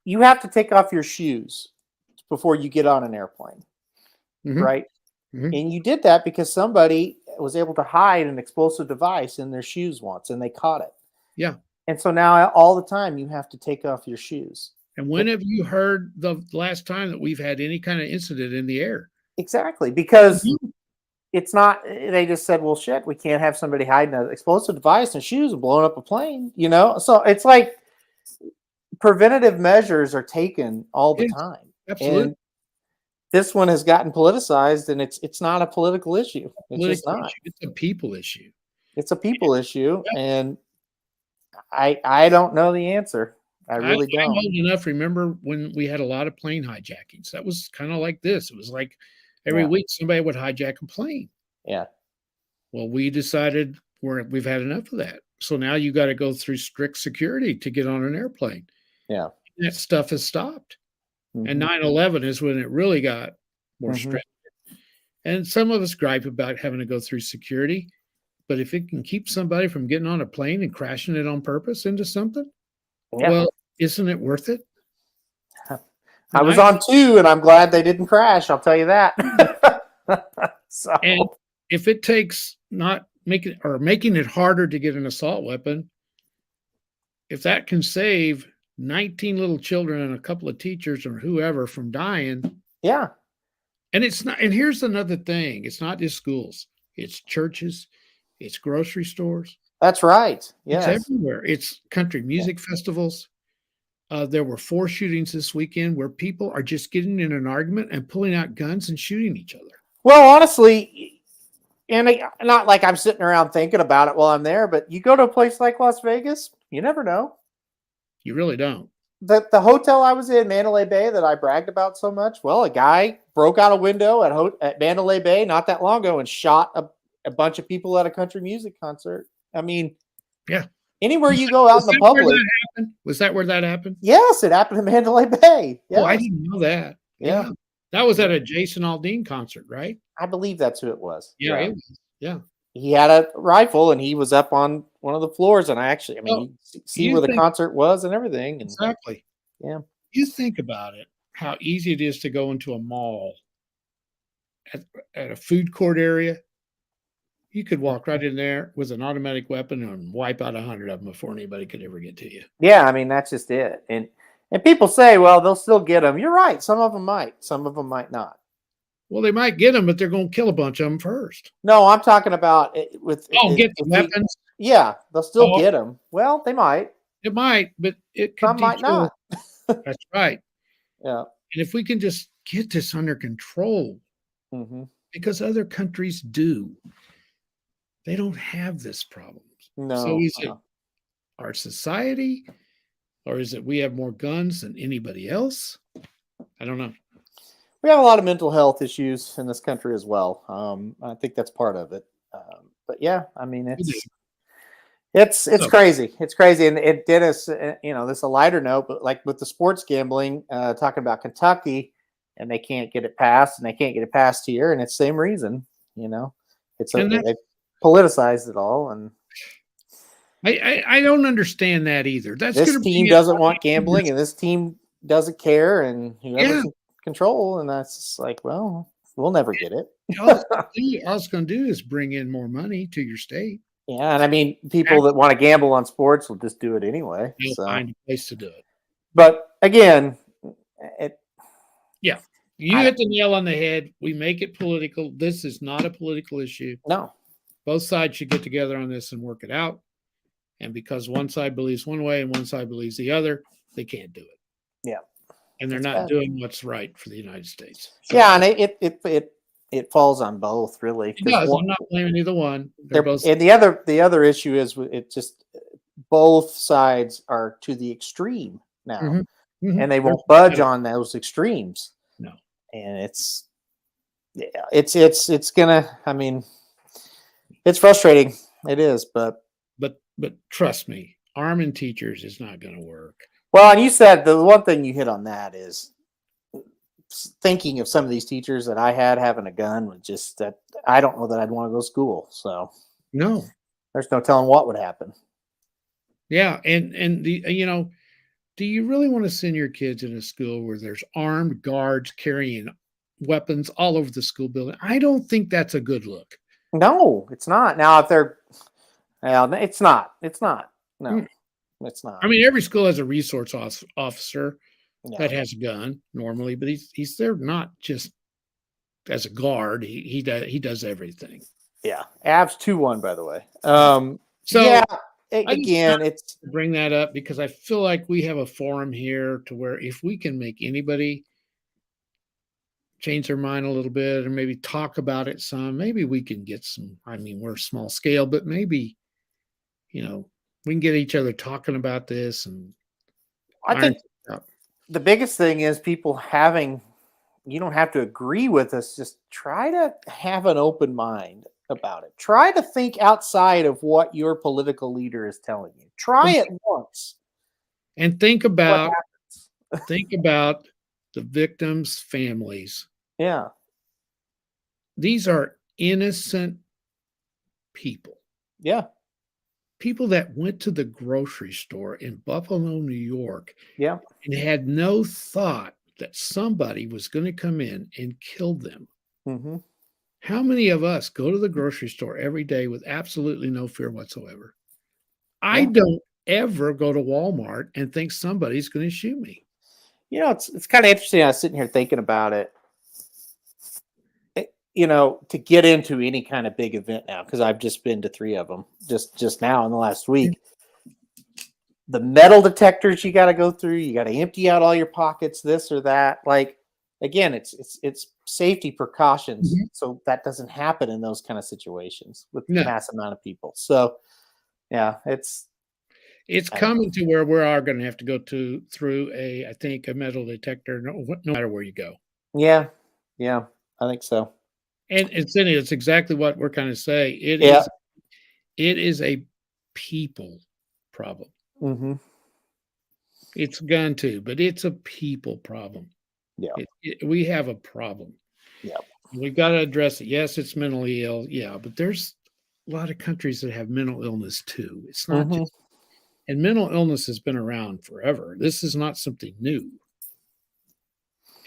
You have to take off your shoes before you get on an airplane, right? Mm-hmm. And you did that because somebody was able to hide an explosive device in their shoes once, and they caught it. Yeah. And so now all the time you have to take off your shoes. And when have you heard the last time that we've had any kind of incident in the air? Exactly. Because it's not, they just said, well, shit, we can't have somebody hiding an explosive device in shoes and blowing up a plane, So it's like preventative measures are taken all the time. Absolutely. And this one has gotten politicized, and it's not a political issue. It's just not. It's a people issue. It's a people issue, and I don't know the answer. I really don't. I'm old enough. Remember when we had a lot of plane hijackings? That was kind of like this. It was like every week somebody would hijack a plane. Yeah. Well, we decided we've had enough of that. So now you got to go through strict security to get on an airplane. Yeah. That stuff has stopped. Mm-hmm. And 9/11 is when it really got more strict. And some of us gripe about having to go through security. But if it can keep somebody from getting on a plane and crashing it on purpose into something, well, isn't it worth it? I was on 2, and I'm glad they didn't crash. I'll tell you that. And if it takes not making it harder to get an assault weapon, if that can save 19 little children and a couple of teachers or whoever from dying, Yeah, and it's not, and here's another thing, it's not just schools, it's churches, it's grocery stores, that's right. it's Yes. everywhere. It's country music festivals. There were 4 shootings this weekend where people are just getting in an argument and pulling out guns and shooting each other. Well, honestly, and not like I'm sitting around thinking about it while I'm there, but you go to a place like Las Vegas, you never know. You really don't. The hotel I was in, Mandalay Bay, that I bragged about so much, well, a guy broke out a window at Mandalay Bay not that long ago and shot a bunch of people at a country music concert. I mean, yeah. Anywhere you go out in the public. Was that where that happened? Yes, it happened in Mandalay Bay. Yes. Oh, I didn't know that. Yeah. That was at a Jason Aldean concert, right? I believe that's who it was. Yeah. It was. Yeah. He had a rifle and he was up on one of the floors. And you see where the concert was and everything. And, exactly. Yeah. You think about it, how easy it is to go into a mall at a food court area. You could walk right in there with an automatic weapon and wipe out 100 of them before anybody could ever get to you. Yeah, that's just it. And people say, well, they'll still get them. You're right. Some of them might. Some of them might not. Well, they might get them, but they're going to kill a bunch of them first. No, I'm talking about get the weapons. Yeah, they'll still get them. Well, they might. It might, but it could. Some might not. That's right. Yeah. And if we can just get this under control, because other countries do. They don't have this problem. No. So is it our society, or is it we have more guns than anybody else? I don't know. We have a lot of mental health issues in this country as well. I think that's part of it. But yeah, it's crazy. It's crazy. And it did us, this is a lighter note, but like with the sports gambling, talking about Kentucky, and they can't get it passed, and they can't get it passed here, and it's the same reason. It's they politicized it all, and I don't understand that either. This team doesn't want gambling, and this team doesn't care, and whoever's in control, and that's just like, well, we'll never get it. All it's going to do is bring in more money to your state. Yeah, and people that want to gamble on sports will just do it anyway. They'll find a place to do it. But again, you hit the nail on the head. We make it political. This is not a political issue. No. Both sides should get together on this and work it out. And because one side believes one way and one side believes the other, they can't do it. Yeah. And they're not doing what's right for the United States. So, yeah, and it falls on both, really. It does. I'm not blaming either one. Both. And the other issue is it just both sides are to the extreme now, and they won't budge on those extremes. No. And it's gonna. It's frustrating. It is, but trust me, arming teachers is not going to work. Well, and you said the one thing you hit on that is thinking of some of these teachers that I had having a gun was just that I don't know that I'd want to go to school. So no, there's no telling what would happen. Yeah, and do you really want to send your kids in a school where there's armed guards carrying weapons all over the school building? I don't think that's a good look. No, it's not. Now, if they're, well, it's not. It's not. No, it's not. Every school has a resource officer that has a gun normally, but he's there not just as a guard. He does everything. Yeah, Avs 2-1, by the way. It's bring that up because I feel like we have a forum here to where if we can make anybody change their mind a little bit or maybe talk about it some, maybe we can get some, we're small scale, but maybe, we can get each other talking about this. And I think the biggest thing is people you don't have to agree with us. Just try to have an open mind about it. Try to think outside of what your political leader is telling you. Try it once. And think about the victims' families. Yeah. These are innocent people. Yeah. People that went to the grocery store in Buffalo, New York. Yeah. And had no thought that somebody was going to come in and kill them. Mm-hmm. How many of us go to the grocery store every day with absolutely no fear whatsoever? I Yeah. don't ever go to Walmart and think somebody's going to shoot me. It's kind of interesting. I was sitting here thinking about it. To get into any kind of big event now, because I've just been to 3 of them just now in the last week. The metal detectors you got to go through. You got to empty out all your pockets, this or that. Like, again, it's safety precautions, so that doesn't happen in those kind of situations with No. mass amount of people. So, yeah, it's coming to where we are going to have to go through I think a metal detector, no matter where you go. Yeah, I think so. And it's exactly what we're kind of saying. It is a people problem. Mm-hmm. It's a gun too, but it's a people problem. Yeah. We have a problem. Yeah. We've got to address it. Yes, it's mentally ill. Yeah, but there's a lot of countries that have mental illness too. It's not just, and mental illness has been around forever. This is not something new.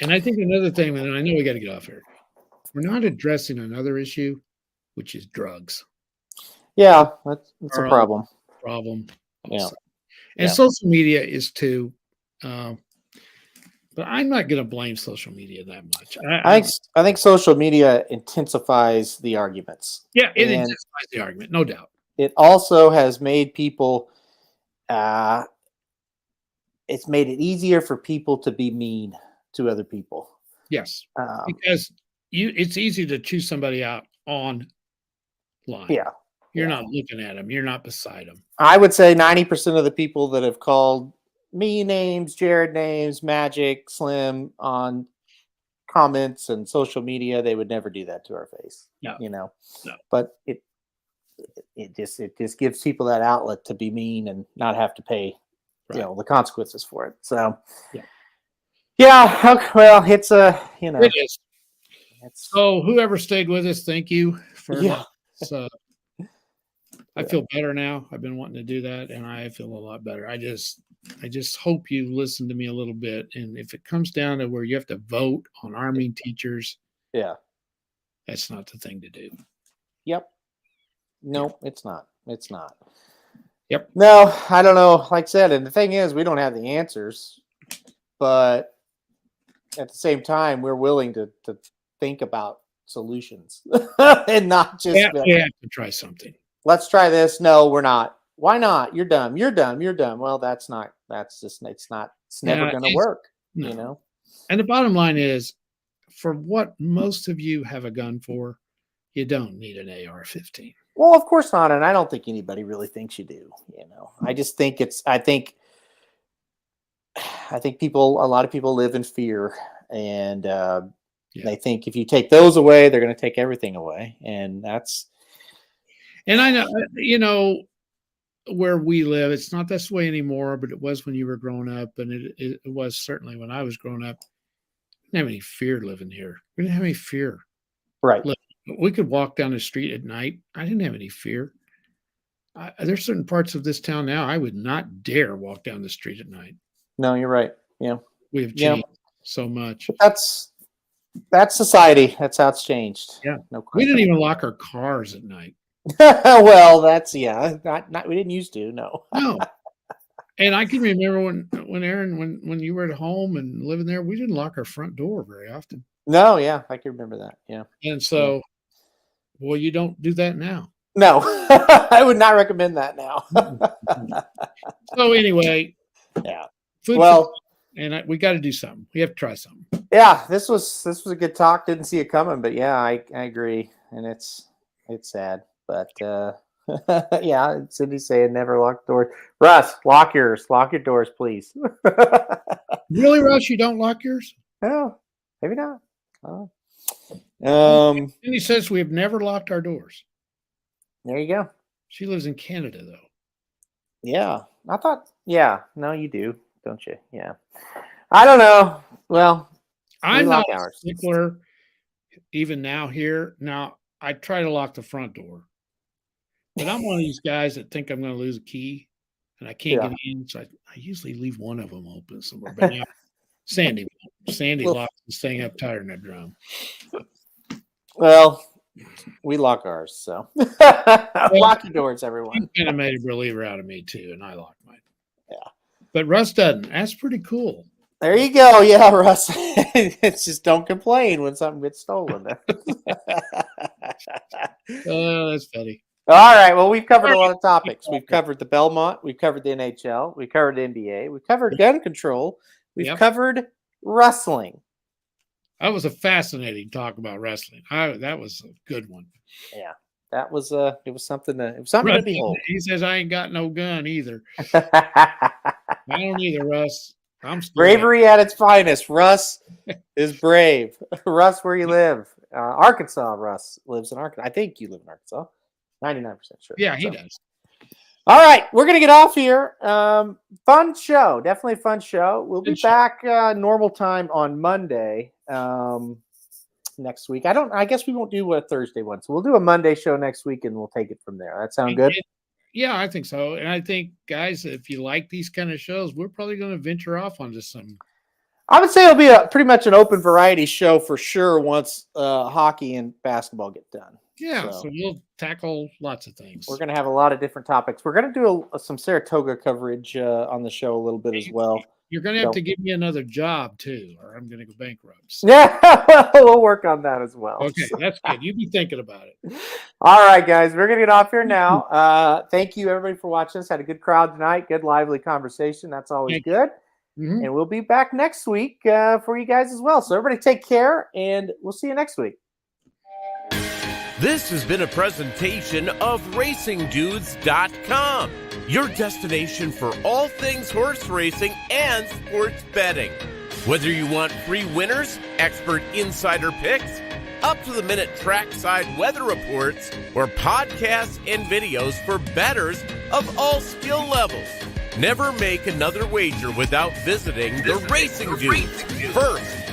And I think another thing, and I know we got to get off here, we're not addressing another issue, which is drugs. Yeah, that's a problem. Also. Yeah. And social media is too. But I'm not going to blame social media that much. I think social media intensifies the arguments. Yeah, it intensifies the argument, no doubt. It also has made people. It's made it easier for people to be mean to other people. Yes, because it's easy to choose somebody out online. Yeah, you're not looking at them. You're not beside them. I would say 90% of the people that have called me names, Jared names, Magic, Slim on comments and social media, they would never do that to our face. No. No. But it just gives people that outlet to be mean and not have to pay, the consequences for it. So, yeah. Well, it's it is. So whoever stayed with us, thank you for. So I feel better now. I've been wanting to do that, and I feel a lot better. I just hope you listen to me a little bit. And if it comes down to where you have to vote on arming teachers, that's not the thing to do. Yep. No, it's not. It's not. Yep. No, I don't know. Like I said, and the thing is, we don't have the answers, but at the same time, we're willing to think about solutions and not just we have to try something. Let's try this. No, we're not. Why not? You're dumb. You're dumb. You're dumb. Well, it's never going to work, no. And the bottom line is, for what most of you have a gun for, you don't need an AR-15. Well, of course not. And I don't think anybody really thinks you do. I just think I think a lot of people live in fear, and they think if you take those away, they're going to take everything away. And that's. And I know, where we live, it's not this way anymore, but it was when you were growing up, and it was certainly when I was growing up. We didn't have any fear living here. We didn't have any fear. Right. We could walk down the street at night. I didn't have any fear. There's certain parts of this town now I would not dare walk down the street at night. No, you're right. Yeah. We have changed so much. But that's society. That's how it's changed. Yeah. No question. We didn't even lock our cars at night. Well, that's not we didn't used to. No. And I can remember when Aaron, when you were at home and living there, we didn't lock our front door very often. No, yeah, I can remember that. Yeah. And so, well, you don't do that now. No, I would not recommend that now. So anyway, we got to do something. We have to try something. Yeah, this was a good talk. Didn't see it coming, but yeah, I agree, and it's sad, but yeah, Cindy saying never lock the door. Russ, lock your doors, please. Really, Russ? You don't lock yours? No, maybe not. Cindy says we have never locked our doors. There you go. She lives in Canada, though. Yeah, I thought. Yeah, no, you do, don't you? Yeah, I don't know. Well, I'm not a stickler even now here. Now I try to lock the front door, but I'm one of these guys that think I'm going to lose a key and I can't get in. So I usually leave one of them open somewhere. But now Sandy locks this thing up tighter than a drum. Well, We lock ours, so lock your doors, everyone. You kind of made a believer out of me too, and I locked mine. Yeah. But Russ doesn't. That's pretty cool. There you go. Yeah, Russ. It's just don't complain when something gets stolen. Oh, that's funny. All right. Well, we've covered a lot of topics. We've covered the Belmont. We've covered the NHL. We've covered the NBA. We've covered gun control. We've covered wrestling. That was a fascinating talk about wrestling. That was a good one. Yeah, that was it was something to behold. He says I ain't got no gun either. I don't either, Russ. I'm bravery at its finest. Russ is brave. Russ, where you live? Arkansas. Russ lives in Arkansas. I think you live in Arkansas. 99% sure. Yeah, he does. All right, we're gonna get off here. Fun show, definitely a fun show. We'll be back normal time on Monday next week. I guess we won't do a Thursday one, so we'll do a Monday show next week, and we'll take it from there. That sound good? Yeah, I think so. And I think, guys, if you like these kind of shows, we're probably going to venture off onto some. I would say it'll be pretty much an open variety show for sure once hockey and basketball get done. Yeah, so we'll tackle lots of things. We're going to have a lot of different topics. We're going to do some Saratoga coverage on the show a little bit as well. You're going to have to give me another job, too, or I'm going to go bankrupt. Yeah, we'll work on that as well. Okay, that's good. You be thinking about it. All right, guys, we're going to get off here now. Thank you, everybody, for watching us. Had a good crowd tonight. Good, lively conversation. That's always good. Mm-hmm. And we'll be back next week for you guys as well. So everybody take care, and we'll see you next week. This has been a presentation of RacingDudes.com, your destination for all things horse racing and sports betting. Whether you want free winners, expert insider picks, up-to-the-minute trackside weather reports, or podcasts and videos for bettors of all skill levels. Never make another wager without visiting the Racing Dudes. First,